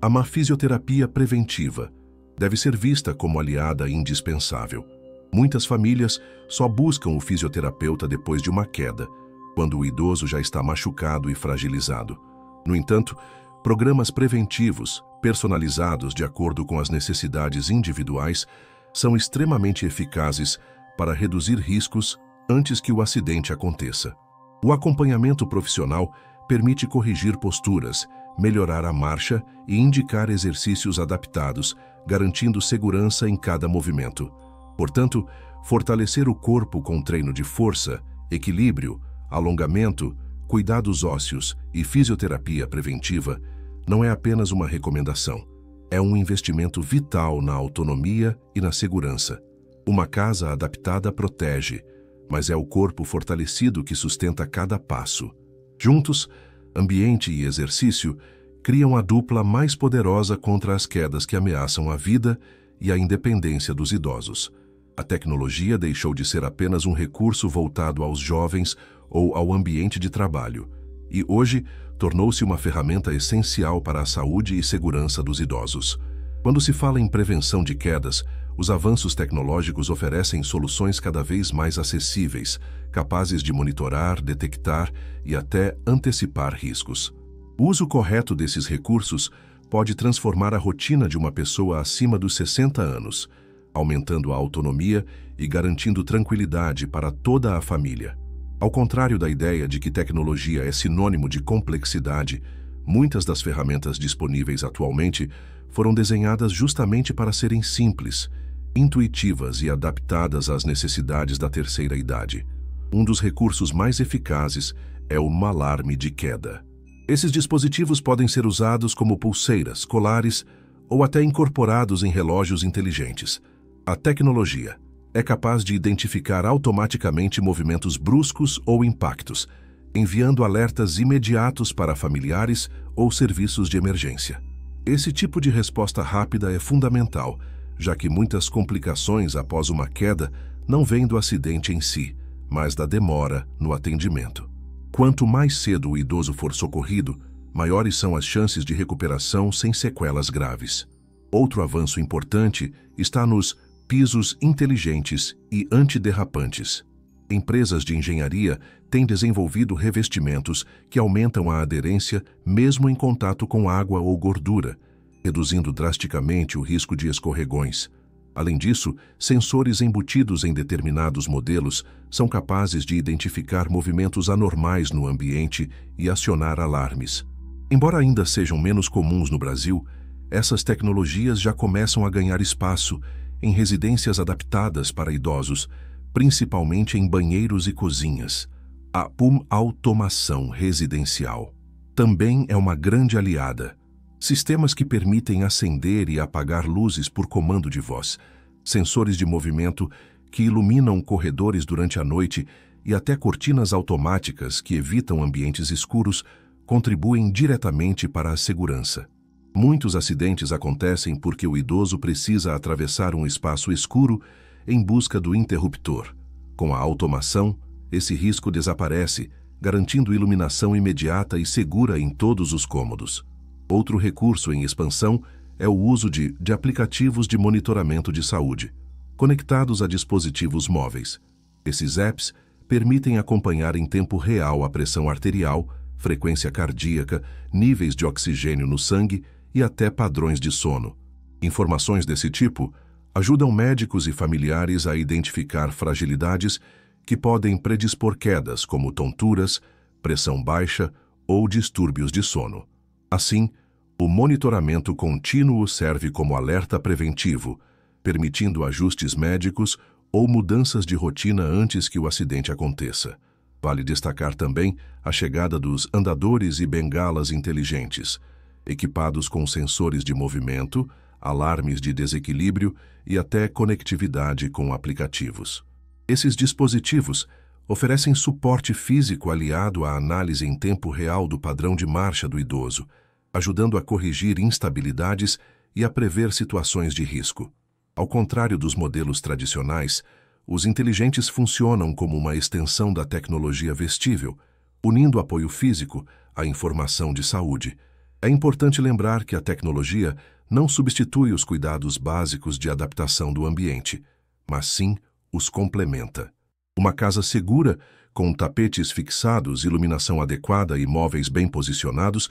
a fisioterapia preventiva deve ser vista como aliada indispensável. Muitas famílias só buscam o fisioterapeuta depois de uma queda, quando o idoso já está machucado e fragilizado. No entanto, programas preventivos, personalizados de acordo com as necessidades individuais, são extremamente eficazes para reduzir riscos antes que o acidente aconteça. O acompanhamento profissional permite corrigir posturas, melhorar a marcha e indicar exercícios adaptados, garantindo segurança em cada movimento. Portanto, fortalecer o corpo com treino de força, equilíbrio, alongamento, cuidados ósseos e fisioterapia preventiva não é apenas uma recomendação. É um investimento vital na autonomia e na segurança. Uma casa adaptada protege, mas é o corpo fortalecido que sustenta cada passo. Juntos, ambiente e exercício criam a dupla mais poderosa contra as quedas que ameaçam a vida e a independência dos idosos. A tecnologia deixou de ser apenas um recurso voltado aos jovens ou ao ambiente de trabalho, e hoje tornou-se uma ferramenta essencial para a saúde e segurança dos idosos. Quando se fala em prevenção de quedas, os avanços tecnológicos oferecem soluções cada vez mais acessíveis, capazes de monitorar, detectar e até antecipar riscos. O uso correto desses recursos pode transformar a rotina de uma pessoa acima dos 60 anos, aumentando a autonomia e garantindo tranquilidade para toda a família. Ao contrário da ideia de que tecnologia é sinônimo de complexidade, muitas das ferramentas disponíveis atualmente foram desenhadas justamente para serem simples, intuitivas e adaptadas às necessidades da terceira idade. Um dos recursos mais eficazes é o alarme de queda. Esses dispositivos podem ser usados como pulseiras, colares ou até incorporados em relógios inteligentes. A tecnologia é capaz de identificar automaticamente movimentos bruscos ou impactos, enviando alertas imediatos para familiares ou serviços de emergência. Esse tipo de resposta rápida é fundamental, já que muitas complicações após uma queda não vêm do acidente em si, mas da demora no atendimento. Quanto mais cedo o idoso for socorrido, maiores são as chances de recuperação sem sequelas graves. Outro avanço importante está nos pisos inteligentes e antiderrapantes. Empresas de engenharia têm desenvolvido revestimentos que aumentam a aderência mesmo em contato com água ou gordura, reduzindo drasticamente o risco de escorregões. Além disso, sensores embutidos em determinados modelos são capazes de identificar movimentos anormais no ambiente e acionar alarmes. Embora ainda sejam menos comuns no Brasil, essas tecnologias já começam a ganhar espaço em residências adaptadas para idosos, principalmente em banheiros e cozinhas. A automação residencial também é uma grande aliada. Sistemas que permitem acender e apagar luzes por comando de voz, sensores de movimento que iluminam corredores durante a noite e até cortinas automáticas que evitam ambientes escuros contribuem diretamente para a segurança. Muitos acidentes acontecem porque o idoso precisa atravessar um espaço escuro em busca do interruptor. Com a automação, esse risco desaparece, garantindo iluminação imediata e segura em todos os cômodos. Outro recurso em expansão é o uso de aplicativos de monitoramento de saúde, conectados a dispositivos móveis. Esses apps permitem acompanhar em tempo real a pressão arterial, frequência cardíaca, níveis de oxigênio no sangue e até padrões de sono. Informações desse tipo ajudam médicos e familiares a identificar fragilidades que podem predispor quedas como tonturas, pressão baixa ou distúrbios de sono. Assim, o monitoramento contínuo serve como alerta preventivo, permitindo ajustes médicos ou mudanças de rotina antes que o acidente aconteça. Vale destacar também a chegada dos andadores e bengalas inteligentes, equipados com sensores de movimento, alarmes de desequilíbrio e até conectividade com aplicativos. Esses dispositivos oferecem suporte físico aliado à análise em tempo real do padrão de marcha do idoso, ajudando a corrigir instabilidades e a prever situações de risco. Ao contrário dos modelos tradicionais, os inteligentes funcionam como uma extensão da tecnologia vestível, unindo apoio físico à informação de saúde. É importante lembrar que a tecnologia não substitui os cuidados básicos de adaptação do ambiente, mas sim os complementa. Uma casa segura, com tapetes fixados, iluminação adequada e móveis bem posicionados,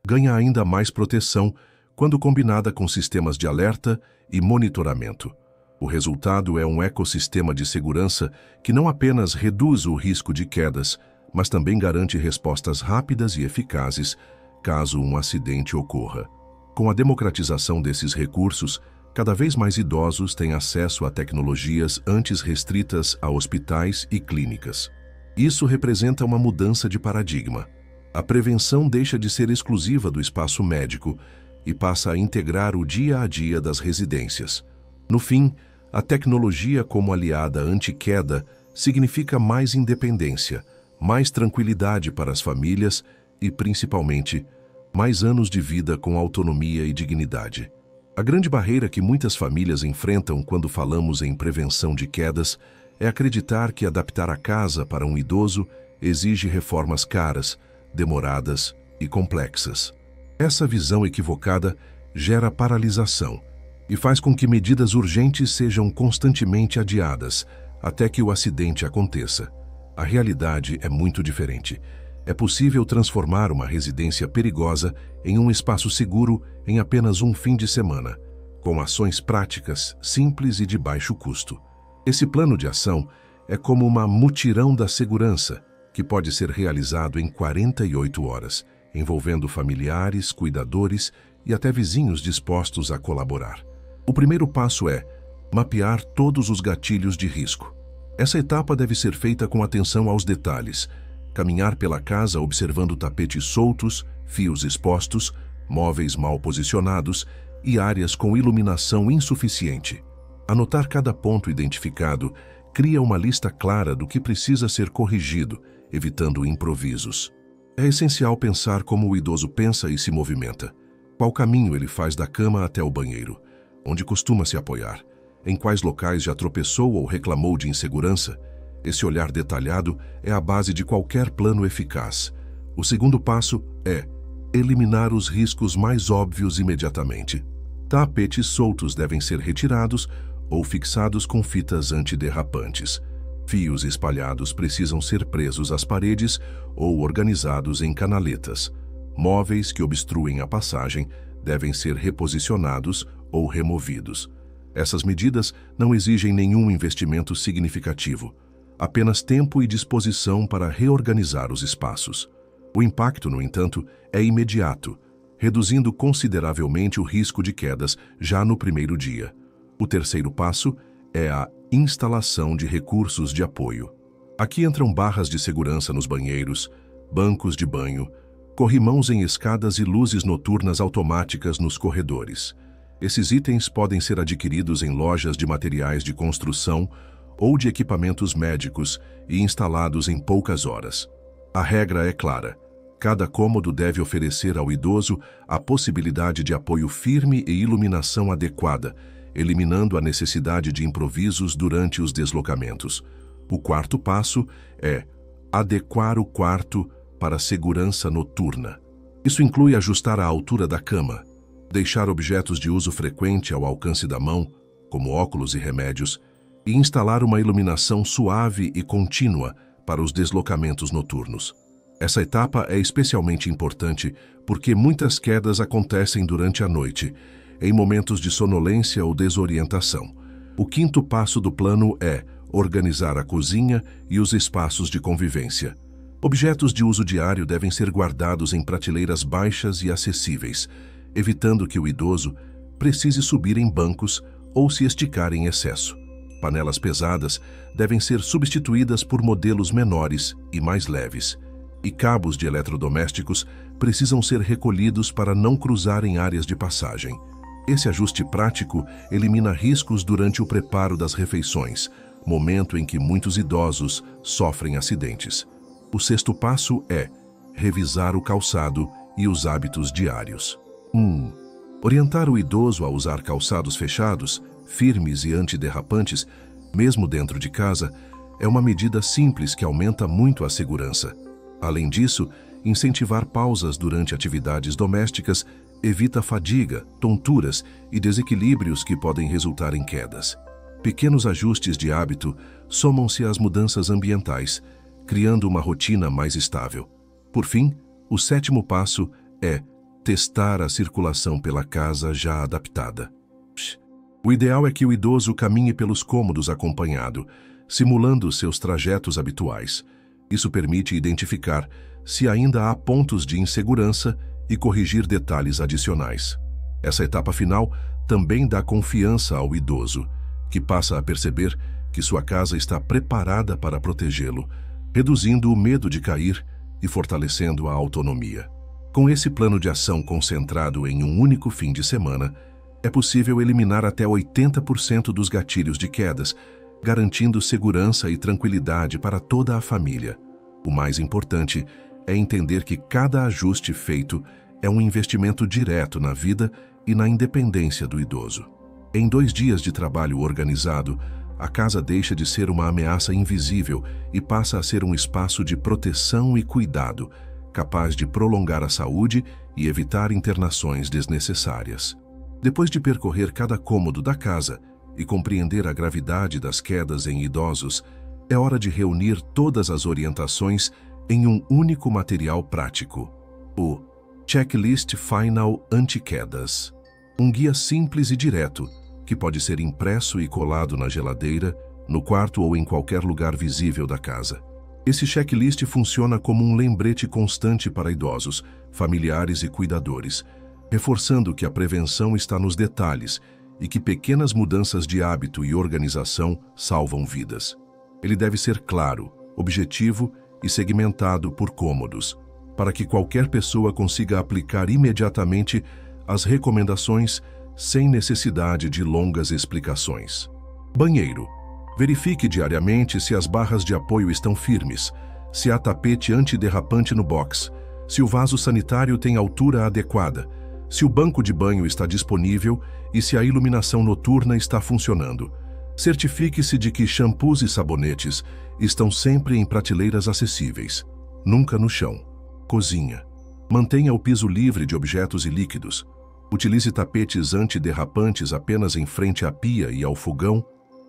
ganha ainda mais proteção quando combinada com sistemas de alerta e monitoramento. O resultado é um ecossistema de segurança que não apenas reduz o risco de quedas, mas também garante respostas rápidas e eficazes caso um acidente ocorra. Com a democratização desses recursos, cada vez mais idosos têm acesso a tecnologias antes restritas a hospitais e clínicas. Isso representa uma mudança de paradigma. A prevenção deixa de ser exclusiva do espaço médico e passa a integrar o dia a dia das residências. No fim, a tecnologia como aliada anti-queda significa mais independência, mais tranquilidade para as famílias e, principalmente, mais anos de vida com autonomia e dignidade. A grande barreira que muitas famílias enfrentam quando falamos em prevenção de quedas é acreditar que adaptar a casa para um idoso exige reformas caras, demoradas e complexas. Essa visão equivocada gera paralisação e faz com que medidas urgentes sejam constantemente adiadas até que o acidente aconteça. A realidade é muito diferente. É possível transformar uma residência perigosa em um espaço seguro em apenas um fim de semana, com ações práticas, simples e de baixo custo. Esse plano de ação é como uma mutirão da segurança, que pode ser realizado em 48 horas, envolvendo familiares, cuidadores e até vizinhos dispostos a colaborar. O primeiro passo é mapear todos os gatilhos de risco. Essa etapa deve ser feita com atenção aos detalhes, caminhar pela casa observando tapetes soltos, fios expostos, móveis mal posicionados e áreas com iluminação insuficiente. Anotar cada ponto identificado cria uma lista clara do que precisa ser corrigido, evitando improvisos. É essencial pensar como o idoso pensa e se movimenta. Qual caminho ele faz da cama até o banheiro? Onde costuma se apoiar? Em quais locais já tropeçou ou reclamou de insegurança? Esse olhar detalhado é a base de qualquer plano eficaz. O segundo passo é eliminar os riscos mais óbvios imediatamente. Tapetes soltos devem ser retirados ou fixados com fitas antiderrapantes. Fios espalhados precisam ser presos às paredes ou organizados em canaletas. Móveis que obstruem a passagem devem ser reposicionados ou removidos. Essas medidas não exigem nenhum investimento significativo, apenas tempo e disposição para reorganizar os espaços. O impacto, no entanto, é imediato, reduzindo consideravelmente o risco de quedas já no primeiro dia. O terceiro passo é a instalação de recursos de apoio. Aqui entram barras de segurança nos banheiros, bancos de banho, corrimãos em escadas e luzes noturnas automáticas nos corredores. Esses itens podem ser adquiridos em lojas de materiais de construção ou de equipamentos médicos e instalados em poucas horas. A regra é clara. Cada cômodo deve oferecer ao idoso a possibilidade de apoio firme e iluminação adequada, eliminando a necessidade de improvisos durante os deslocamentos. O quarto passo é adequar o quarto para a segurança noturna. Isso inclui ajustar a altura da cama, deixar objetos de uso frequente ao alcance da mão, como óculos e remédios, e instalar uma iluminação suave e contínua para os deslocamentos noturnos. Essa etapa é especialmente importante porque muitas quedas acontecem durante a noite, em momentos de sonolência ou desorientação. O quinto passo do plano é organizar a cozinha e os espaços de convivência. Objetos de uso diário devem ser guardados em prateleiras baixas e acessíveis, evitando que o idoso precise subir em bancos ou se esticar em excesso. Panelas pesadas devem ser substituídas por modelos menores e mais leves, e cabos de eletrodomésticos precisam ser recolhidos para não cruzarem áreas de passagem. Esse ajuste prático elimina riscos durante o preparo das refeições, momento em que muitos idosos sofrem acidentes. O sexto passo é revisar o calçado e os hábitos diários. 1. Orientar o idoso a usar calçados fechados, firmes e antiderrapantes, mesmo dentro de casa, é uma medida simples que aumenta muito a segurança. Além disso, incentivar pausas durante atividades domésticas evita fadiga, tonturas e desequilíbrios que podem resultar em quedas. Pequenos ajustes de hábito somam-se às mudanças ambientais, criando uma rotina mais estável. Por fim, o sétimo passo é testar a circulação pela casa já adaptada. O ideal é que o idoso caminhe pelos cômodos acompanhado, simulando seus trajetos habituais. Isso permite identificar se ainda há pontos de insegurança e corrigir detalhes adicionais. Essa etapa final também dá confiança ao idoso, que passa a perceber que sua casa está preparada para protegê-lo, reduzindo o medo de cair e fortalecendo a autonomia. Com esse plano de ação concentrado em um único fim de semana, é possível eliminar até 80% dos gatilhos de quedas, garantindo segurança e tranquilidade para toda a família. O mais importante é entender que cada ajuste feito é um investimento direto na vida e na independência do idoso. Em 2 dias de trabalho organizado, a casa deixa de ser uma ameaça invisível e passa a ser um espaço de proteção e cuidado, capaz de prolongar a saúde e evitar internações desnecessárias. Depois de percorrer cada cômodo da casa e compreender a gravidade das quedas em idosos, é hora de reunir todas as orientações em um único material prático: o Checklist Final Anti-Quedas. Um guia simples e direto, que pode ser impresso e colado na geladeira, no quarto ou em qualquer lugar visível da casa. Esse checklist funciona como um lembrete constante para idosos, familiares e cuidadores, reforçando que a prevenção está nos detalhes e que pequenas mudanças de hábito e organização salvam vidas. Ele deve ser claro, objetivo e segmentado por cômodos, para que qualquer pessoa consiga aplicar imediatamente as recomendações sem necessidade de longas explicações. Banheiro. Verifique diariamente se as barras de apoio estão firmes, se há tapete antiderrapante no box, se o vaso sanitário tem altura adequada, se o banco de banho está disponível e se a iluminação noturna está funcionando. Certifique-se de que shampoos e sabonetes estão sempre em prateleiras acessíveis, nunca no chão. Cozinha. Mantenha o piso livre de objetos e líquidos. Utilize tapetes antiderrapantes apenas em frente à pia e ao fogão.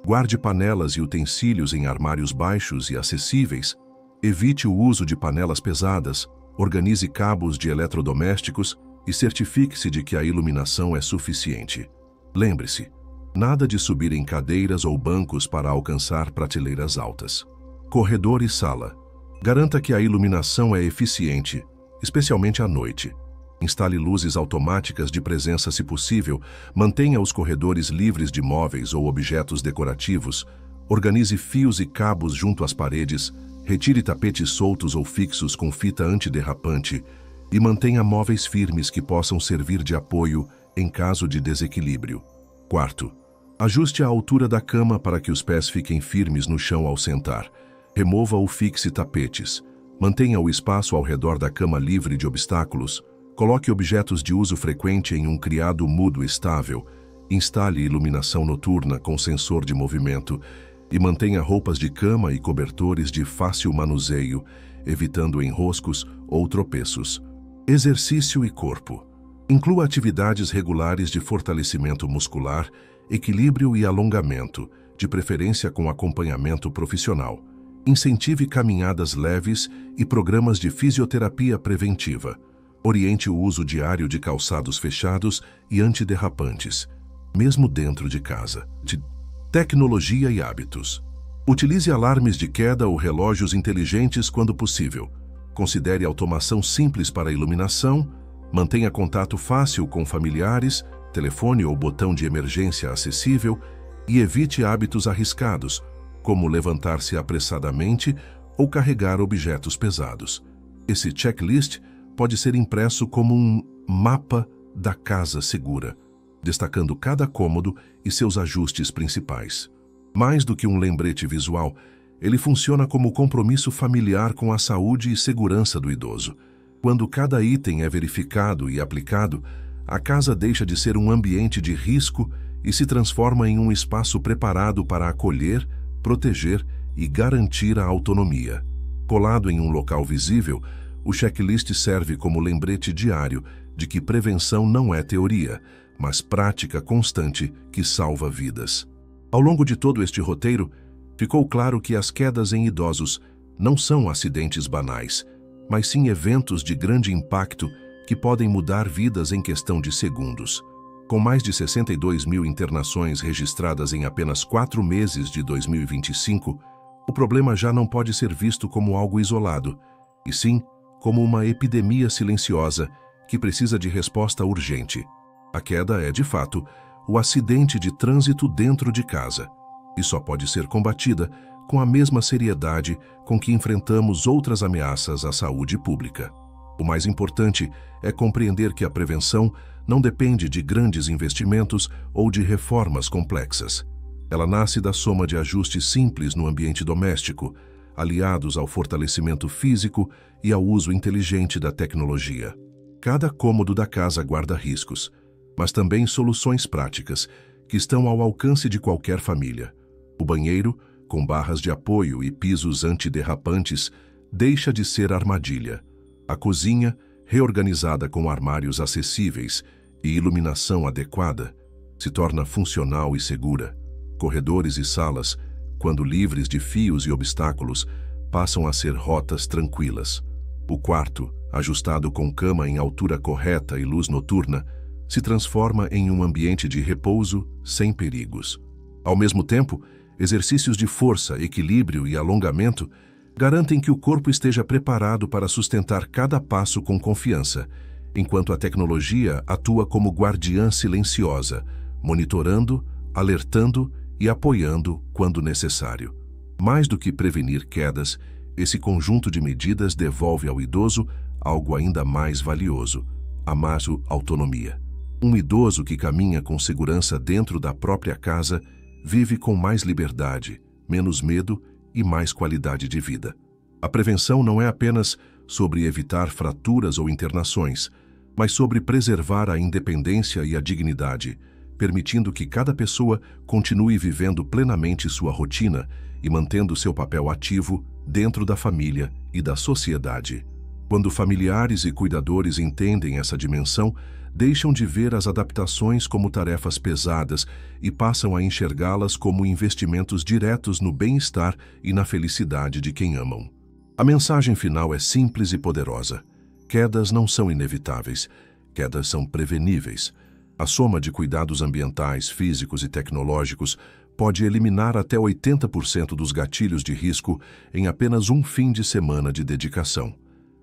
Guarde panelas e utensílios em armários baixos e acessíveis. Evite o uso de panelas pesadas. Organize cabos de eletrodomésticos e certifique-se de que a iluminação é suficiente. Lembre-se, nada de subir em cadeiras ou bancos para alcançar prateleiras altas. Corredor e sala. Garanta que a iluminação é eficiente, especialmente à noite. Instale luzes automáticas de presença se possível, mantenha os corredores livres de móveis ou objetos decorativos, organize fios e cabos junto às paredes, retire tapetes soltos ou fixos com fita antiderrapante e mantenha móveis firmes que possam servir de apoio em caso de desequilíbrio. Quarto, ajuste a altura da cama para que os pés fiquem firmes no chão ao sentar. Remova ou fixe tapetes. Mantenha o espaço ao redor da cama livre de obstáculos. Coloque objetos de uso frequente em um criado mudo estável. Instale iluminação noturna com sensor de movimento e mantenha roupas de cama e cobertores de fácil manuseio, evitando enroscos ou tropeços. Exercício e corpo. Inclua atividades regulares de fortalecimento muscular, equilíbrio e alongamento, de preferência com acompanhamento profissional. Incentive caminhadas leves e programas de fisioterapia preventiva. Oriente o uso diário de calçados fechados e antiderrapantes, mesmo dentro de casa. Tecnologia e hábitos. Utilize alarmes de queda ou relógios inteligentes quando possível. Considere automação simples para a iluminação. Mantenha contato fácil com familiares, telefone ou botão de emergência acessível e evite hábitos arriscados, como levantar-se apressadamente ou carregar objetos pesados. Esse checklist pode ser impresso como um mapa da casa segura, destacando cada cômodo e seus ajustes principais. Mais do que um lembrete visual, ele funciona como compromisso familiar com a saúde e segurança do idoso. Quando cada item é verificado e aplicado, a casa deixa de ser um ambiente de risco e se transforma em um espaço preparado para acolher, proteger e garantir a autonomia. Colado em um local visível, o checklist serve como lembrete diário de que prevenção não é teoria, mas prática constante que salva vidas. Ao longo de todo este roteiro, ficou claro que as quedas em idosos não são acidentes banais, mas sim eventos de grande impacto que podem mudar vidas em questão de segundos. Com mais de 62 mil internações registradas em apenas 4 meses de 2025, o problema já não pode ser visto como algo isolado, e sim como uma epidemia silenciosa que precisa de resposta urgente. A queda é, de fato, o acidente de trânsito dentro de casa, e só pode ser combatida com a mesma seriedade com que enfrentamos outras ameaças à saúde pública. O mais importante é compreender que a prevenção não depende de grandes investimentos ou de reformas complexas. Ela nasce da soma de ajustes simples no ambiente doméstico, aliados ao fortalecimento físico e ao uso inteligente da tecnologia. Cada cômodo da casa guarda riscos, mas também soluções práticas que estão ao alcance de qualquer família. O banheiro, com barras de apoio e pisos antiderrapantes, deixa de ser armadilha. A cozinha, reorganizada com armários acessíveis e iluminação adequada, se torna funcional e segura. Corredores e salas, quando livres de fios e obstáculos, passam a ser rotas tranquilas. O quarto, ajustado com cama em altura correta e luz noturna, se transforma em um ambiente de repouso sem perigos. Ao mesmo tempo, exercícios de força, equilíbrio e alongamento garantem que o corpo esteja preparado para sustentar cada passo com confiança, enquanto a tecnologia atua como guardiã silenciosa, monitorando, alertando e apoiando quando necessário. Mais do que prevenir quedas, esse conjunto de medidas devolve ao idoso algo ainda mais valioso: a autonomia. Um idoso que caminha com segurança dentro da própria casa vive com mais liberdade, menos medo e mais qualidade de vida. A prevenção não é apenas sobre evitar fraturas ou internações, mas sobre preservar a independência e a dignidade, permitindo que cada pessoa continue vivendo plenamente sua rotina e mantendo seu papel ativo dentro da família e da sociedade. Quando familiares e cuidadores entendem essa dimensão, deixam de ver as adaptações como tarefas pesadas e passam a enxergá-las como investimentos diretos no bem-estar e na felicidade de quem amam. A mensagem final é simples e poderosa. Quedas não são inevitáveis, quedas são preveníveis. A soma de cuidados ambientais, físicos e tecnológicos pode eliminar até 80% dos gatilhos de risco em apenas um fim de semana de dedicação.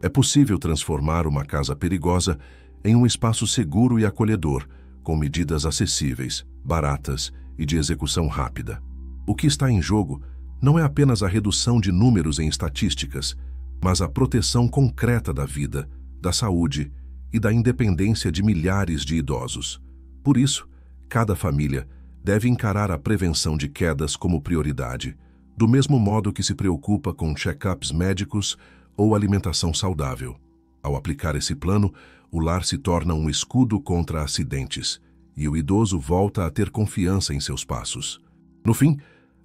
É possível transformar uma casa perigosa em um espaço seguro e acolhedor, com medidas acessíveis, baratas e de execução rápida. O que está em jogo não é apenas a redução de números em estatísticas, mas a proteção concreta da vida, da saúde e da independência de milhares de idosos. Por isso, cada família deve encarar a prevenção de quedas como prioridade, do mesmo modo que se preocupa com check-ups médicos ou alimentação saudável. Ao aplicar esse plano, o lar se torna um escudo contra acidentes e o idoso volta a ter confiança em seus passos. No fim,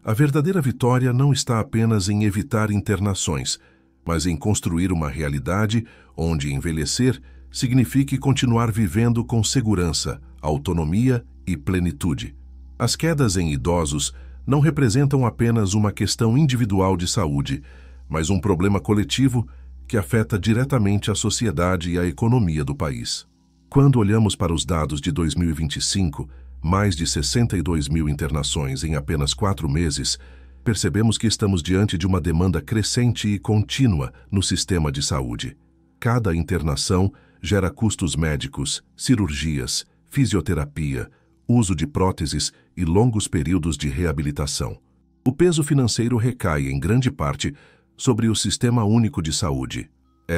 a verdadeira vitória não está apenas em evitar internações, mas em construir uma realidade onde envelhecer signifique continuar vivendo com segurança, autonomia e plenitude. As quedas em idosos não representam apenas uma questão individual de saúde, mas um problema coletivo que afeta diretamente a sociedade e a economia do país. Quando olhamos para os dados de 2025, mais de 62 mil internações em apenas 4 meses, percebemos que estamos diante de uma demanda crescente e contínua no sistema de saúde. Cada internação gera custos médicos, cirurgias, fisioterapia, uso de próteses e longos períodos de reabilitação. O peso financeiro recai, em grande parte, sobre o Sistema Único de Saúde,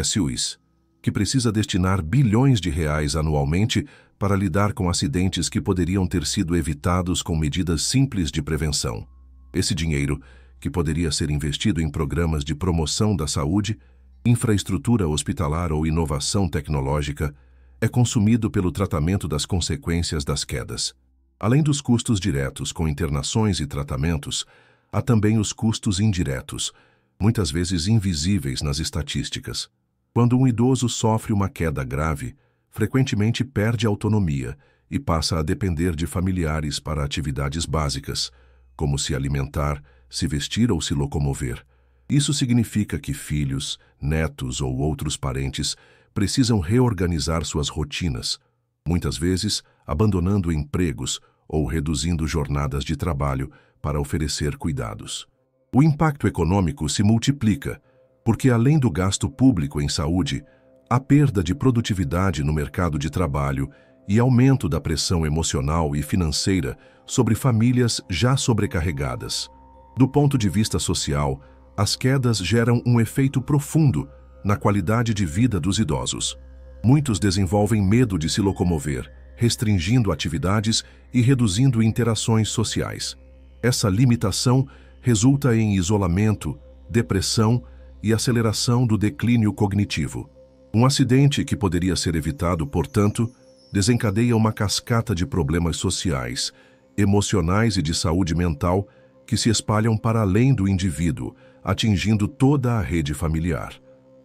SUS, que precisa destinar bilhões de reais anualmente para lidar com acidentes que poderiam ter sido evitados com medidas simples de prevenção. Esse dinheiro, que poderia ser investido em programas de promoção da saúde, infraestrutura hospitalar ou inovação tecnológica, é consumido pelo tratamento das consequências das quedas. Além dos custos diretos com internações e tratamentos, há também os custos indiretos, muitas vezes invisíveis nas estatísticas. Quando um idoso sofre uma queda grave, frequentemente perde autonomia e passa a depender de familiares para atividades básicas, como se alimentar, se vestir ou se locomover. Isso significa que filhos, netos ou outros parentes precisam reorganizar suas rotinas, muitas vezes abandonando empregos ou reduzindo jornadas de trabalho para oferecer cuidados. O impacto econômico se multiplica, porque além do gasto público em saúde, há perda de produtividade no mercado de trabalho e aumento da pressão emocional e financeira sobre famílias já sobrecarregadas. Do ponto de vista social, as quedas geram um efeito profundo na qualidade de vida dos idosos. Muitos desenvolvem medo de se locomover, restringindo atividades e reduzindo interações sociais. Essa limitação resulta em isolamento, depressão e aceleração do declínio cognitivo. Um acidente que poderia ser evitado, portanto, desencadeia uma cascata de problemas sociais, emocionais e de saúde mental que se espalham para além do indivíduo, atingindo toda a rede familiar.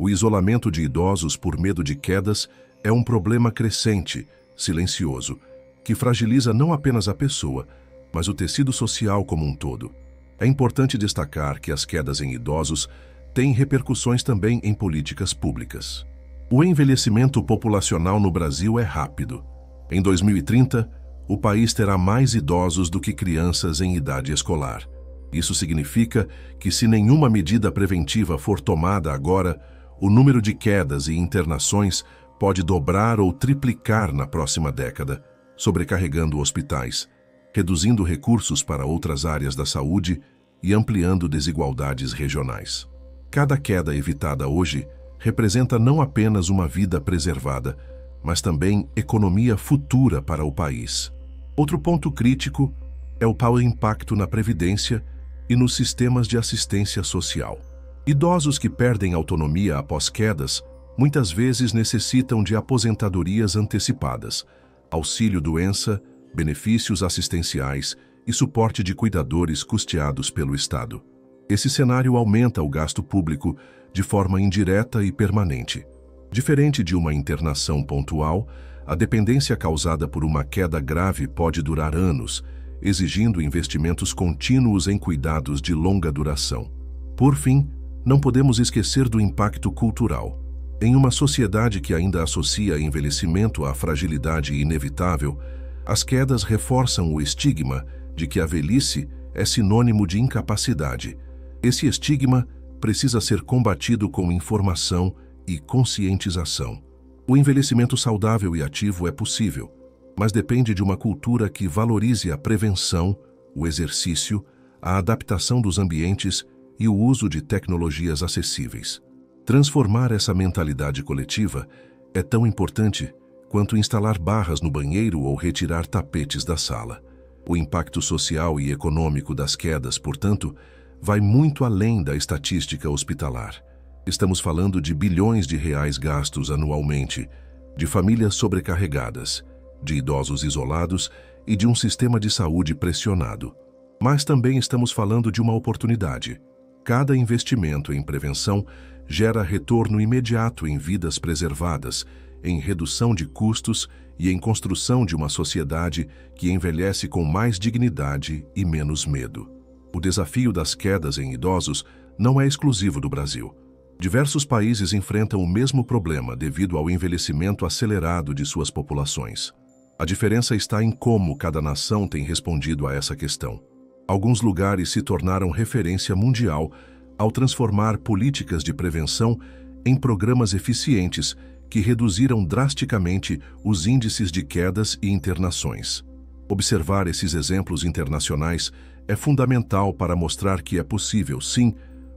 O isolamento de idosos por medo de quedas é um problema crescente, silencioso, que fragiliza não apenas a pessoa, mas o tecido social como um todo. É importante destacar que as quedas em idosos têm repercussões também em políticas públicas. O envelhecimento populacional no Brasil é rápido. Em 2030, o país terá mais idosos do que crianças em idade escolar. Isso significa que, se nenhuma medida preventiva for tomada agora, o número de quedas e internações pode dobrar ou triplicar na próxima década, sobrecarregando hospitais, reduzindo recursos para outras áreas da saúde e ampliando desigualdades regionais. Cada queda evitada hoje representa não apenas uma vida preservada, mas também economia futura para o país. Outro ponto crítico é o impacto na previdência e nos sistemas de assistência social. Idosos que perdem autonomia após quedas muitas vezes necessitam de aposentadorias antecipadas, auxílio-doença, benefícios assistenciais e suporte de cuidadores custeados pelo Estado. Esse cenário aumenta o gasto público de forma indireta e permanente. Diferente de uma internação pontual, a dependência causada por uma queda grave pode durar anos, exigindo investimentos contínuos em cuidados de longa duração. Por fim, não podemos esquecer do impacto cultural. Em uma sociedade que ainda associa envelhecimento à fragilidade inevitável, as quedas reforçam o estigma de que a velhice é sinônimo de incapacidade. Esse estigma precisa ser combatido com informação e conscientização. O envelhecimento saudável e ativo é possível, mas depende de uma cultura que valorize a prevenção, o exercício, a adaptação dos ambientes e o uso de tecnologias acessíveis. Transformar essa mentalidade coletiva é tão importante quanto instalar barras no banheiro ou retirar tapetes da sala. O impacto social e econômico das quedas, portanto, vai muito além da estatística hospitalar. Estamos falando de bilhões de reais gastos anualmente, de famílias sobrecarregadas, de idosos isolados e de um sistema de saúde pressionado. Mas também estamos falando de uma oportunidade. Cada investimento em prevenção gera retorno imediato em vidas preservadas, em redução de custos e em construção de uma sociedade que envelhece com mais dignidade e menos medo. O desafio das quedas em idosos não é exclusivo do Brasil. Diversos países enfrentam o mesmo problema devido ao envelhecimento acelerado de suas populações. A diferença está em como cada nação tem respondido a essa questão. Alguns lugares se tornaram referência mundial ao transformar políticas de prevenção em programas eficientes que reduziram drasticamente os índices de quedas e internações. Observar esses exemplos internacionais é fundamental para mostrar que é possível, sim,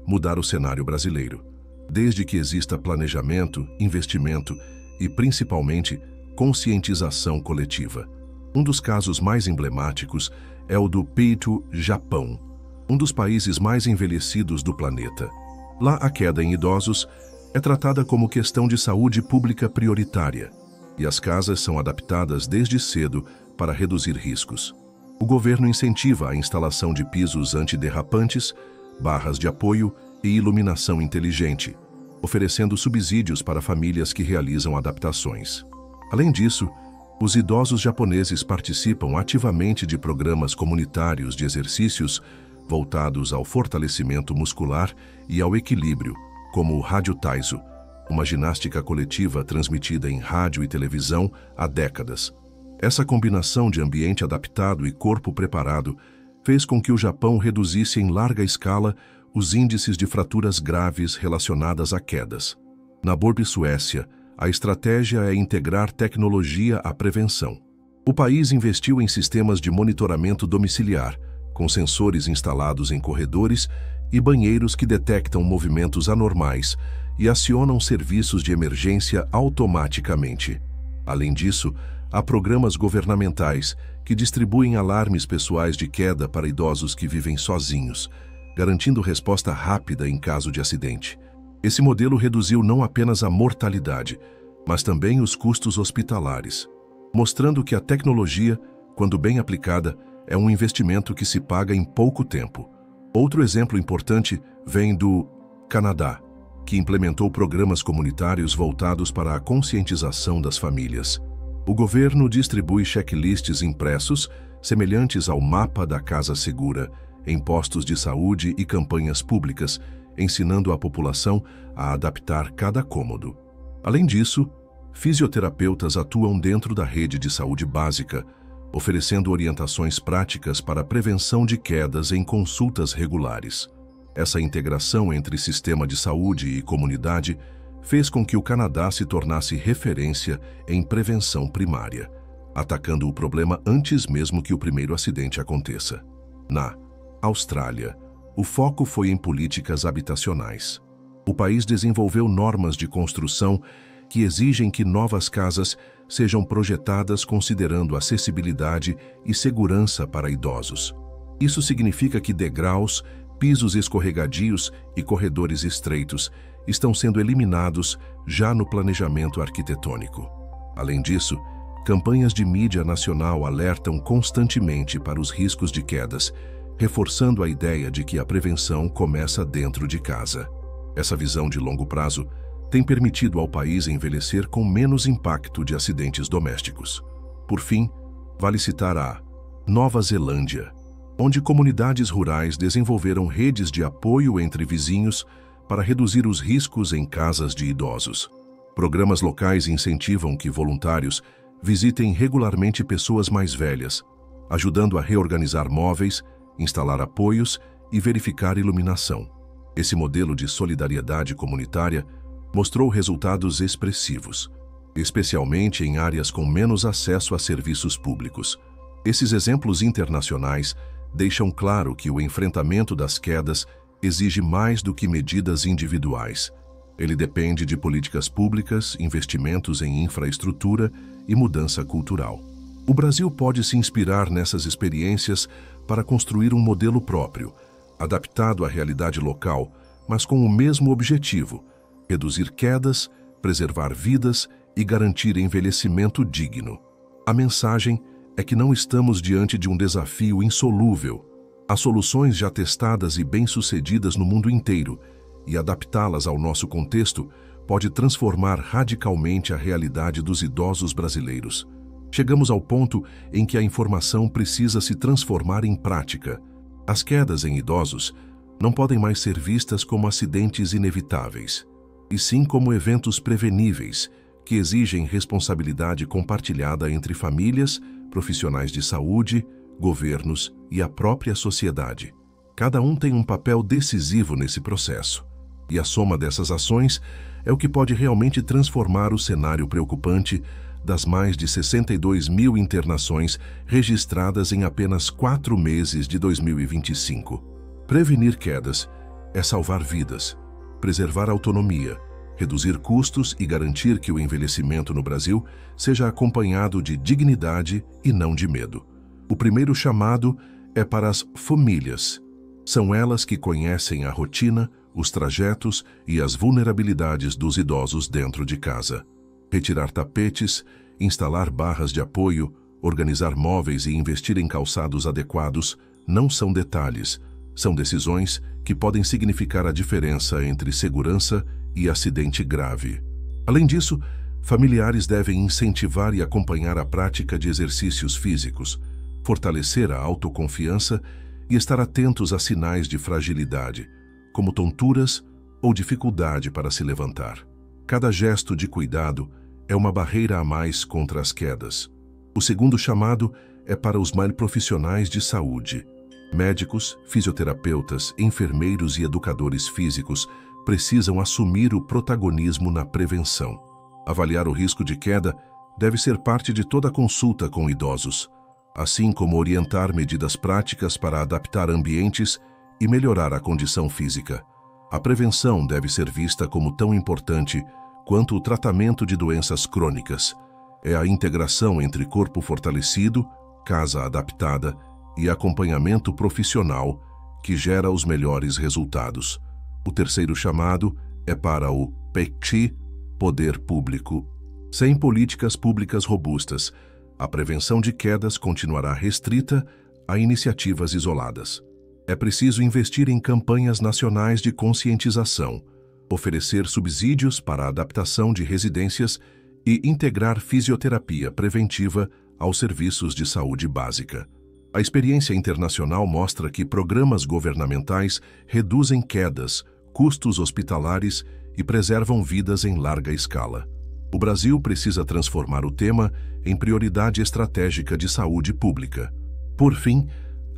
mudar o cenário brasileiro, desde que exista planejamento, investimento e, principalmente, conscientização coletiva. Um dos casos mais emblemáticos é o do Peito, Japão. um dos países mais envelhecidos do planeta. Lá, a queda em idosos é tratada como questão de saúde pública prioritária, e as casas são adaptadas desde cedo para reduzir riscos. O governo incentiva a instalação de pisos antiderrapantes, barras de apoio e iluminação inteligente, oferecendo subsídios para famílias que realizam adaptações. Além disso, os idosos japoneses participam ativamente de programas comunitários de exercícios voltados ao fortalecimento muscular e ao equilíbrio, como o Rádio Taiso, uma ginástica coletiva transmitida em rádio e televisão há décadas. Essa combinação de ambiente adaptado e corpo preparado fez com que o Japão reduzisse em larga escala os índices de fraturas graves relacionadas a quedas. Na Suécia, a estratégia é integrar tecnologia à prevenção. O país investiu em sistemas de monitoramento domiciliar, com sensores instalados em corredores e banheiros que detectam movimentos anormais e acionam serviços de emergência automaticamente. Além disso, há programas governamentais que distribuem alarmes pessoais de queda para idosos que vivem sozinhos, garantindo resposta rápida em caso de acidente. Esse modelo reduziu não apenas a mortalidade, mas também os custos hospitalares, mostrando que a tecnologia, quando bem aplicada, é um investimento que se paga em pouco tempo. Outro exemplo importante vem do Canadá, que implementou programas comunitários voltados para a conscientização das famílias. O governo distribui checklists impressos, semelhantes ao mapa da Casa Segura, em postos de saúde e campanhas públicas, ensinando a população a adaptar cada cômodo. Além disso, fisioterapeutas atuam dentro da rede de saúde básica, oferecendo orientações práticas para a prevenção de quedas em consultas regulares. Essa integração entre sistema de saúde e comunidade fez com que o Canadá se tornasse referência em prevenção primária, atacando o problema antes mesmo que o primeiro acidente aconteça. Na Austrália, o foco foi em políticas habitacionais. O país desenvolveu normas de construção que exigem que novas casas sejam projetadas considerando acessibilidade e segurança para idosos. Isso significa que degraus, pisos escorregadios e corredores estreitos estão sendo eliminados já no planejamento arquitetônico. Além disso, campanhas de mídia nacional alertam constantemente para os riscos de quedas, reforçando a ideia de que a prevenção começa dentro de casa. Essa visão de longo prazo tem permitido ao país envelhecer com menos impacto de acidentes domésticos. Por fim, vale citar a Nova Zelândia, onde comunidades rurais desenvolveram redes de apoio entre vizinhos para reduzir os riscos em casas de idosos. Programas locais incentivam que voluntários visitem regularmente pessoas mais velhas, ajudando a reorganizar móveis, instalar apoios e verificar iluminação. Esse modelo de solidariedade comunitária mostrou resultados expressivos, especialmente em áreas com menos acesso a serviços públicos. Esses exemplos internacionais deixam claro que o enfrentamento das quedas exige mais do que medidas individuais. Ele depende de políticas públicas, investimentos em infraestrutura e mudança cultural. O Brasil pode se inspirar nessas experiências para construir um modelo próprio, adaptado à realidade local, mas com o mesmo objetivo: reduzir quedas, preservar vidas e garantir envelhecimento digno. A mensagem é que não estamos diante de um desafio insolúvel. Há soluções já testadas e bem-sucedidas no mundo inteiro, e adaptá-las ao nosso contexto pode transformar radicalmente a realidade dos idosos brasileiros. Chegamos ao ponto em que a informação precisa se transformar em prática. As quedas em idosos não podem mais ser vistas como acidentes inevitáveis, e sim como eventos preveníveis que exigem responsabilidade compartilhada entre famílias, profissionais de saúde, governos e a própria sociedade. Cada um tem um papel decisivo nesse processo, e a soma dessas ações é o que pode realmente transformar o cenário preocupante das mais de 62 mil internações registradas em apenas 4 meses de 2025. Prevenir quedas é salvar vidas, preservar a autonomia, reduzir custos e garantir que o envelhecimento no Brasil seja acompanhado de dignidade e não de medo. O primeiro chamado é para as famílias. São elas que conhecem a rotina, os trajetos e as vulnerabilidades dos idosos dentro de casa. Retirar tapetes, instalar barras de apoio, organizar móveis e investir em calçados adequados não são detalhes, são decisões que podem significar a diferença entre segurança e acidente grave. Além disso, familiares devem incentivar e acompanhar a prática de exercícios físicos, fortalecer a autoconfiança e estar atentos a sinais de fragilidade, como tonturas ou dificuldade para se levantar. Cada gesto de cuidado é uma barreira a mais contra as quedas. O segundo chamado é para os profissionais de saúde. Médicos, fisioterapeutas, enfermeiros e educadores físicos precisam assumir o protagonismo na prevenção. Avaliar o risco de queda deve ser parte de toda consulta com idosos, assim como orientar medidas práticas para adaptar ambientes e melhorar a condição física. A prevenção deve ser vista como tão importante quanto o tratamento de doenças crônicas. É a integração entre corpo fortalecido, casa adaptada e acompanhamento profissional que gera os melhores resultados. O terceiro chamado é para o PECTI, Poder Público. Sem políticas públicas robustas, a prevenção de quedas continuará restrita a iniciativas isoladas. É preciso investir em campanhas nacionais de conscientização, oferecer subsídios para a adaptação de residências e integrar fisioterapia preventiva aos serviços de saúde básica. A experiência internacional mostra que programas governamentais reduzem quedas, custos hospitalares e preservam vidas em larga escala. O Brasil precisa transformar o tema em prioridade estratégica de saúde pública. Por fim,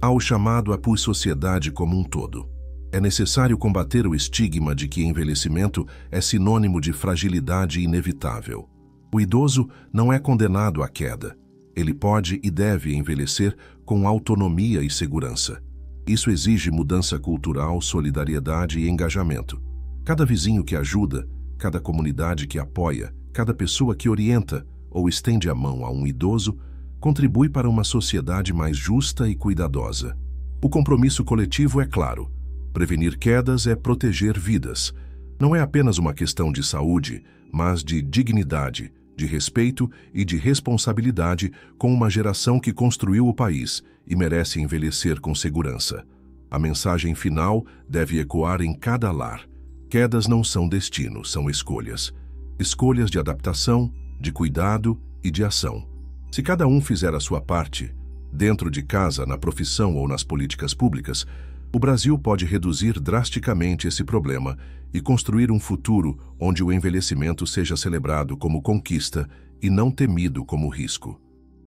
há o chamado à sociedade como um todo. É necessário combater o estigma de que envelhecimento é sinônimo de fragilidade inevitável. O idoso não é condenado à queda. Ele pode e deve envelhecer com autonomia e segurança. Isso exige mudança cultural, solidariedade e engajamento. Cada vizinho que ajuda, cada comunidade que apoia, cada pessoa que orienta ou estende a mão a um idoso contribui para uma sociedade mais justa e cuidadosa. O compromisso coletivo é claro. Prevenir quedas é proteger vidas. Não é apenas uma questão de saúde, mas de dignidade, de respeito e de responsabilidade com uma geração que construiu o país e merece envelhecer com segurança. A mensagem final deve ecoar em cada lar. Quedas não são destino, são escolhas. Escolhas de adaptação, de cuidado e de ação. Se cada um fizer a sua parte, dentro de casa, na profissão ou nas políticas públicas, o Brasil pode reduzir drasticamente esse problema e construir um futuro onde o envelhecimento seja celebrado como conquista e não temido como risco.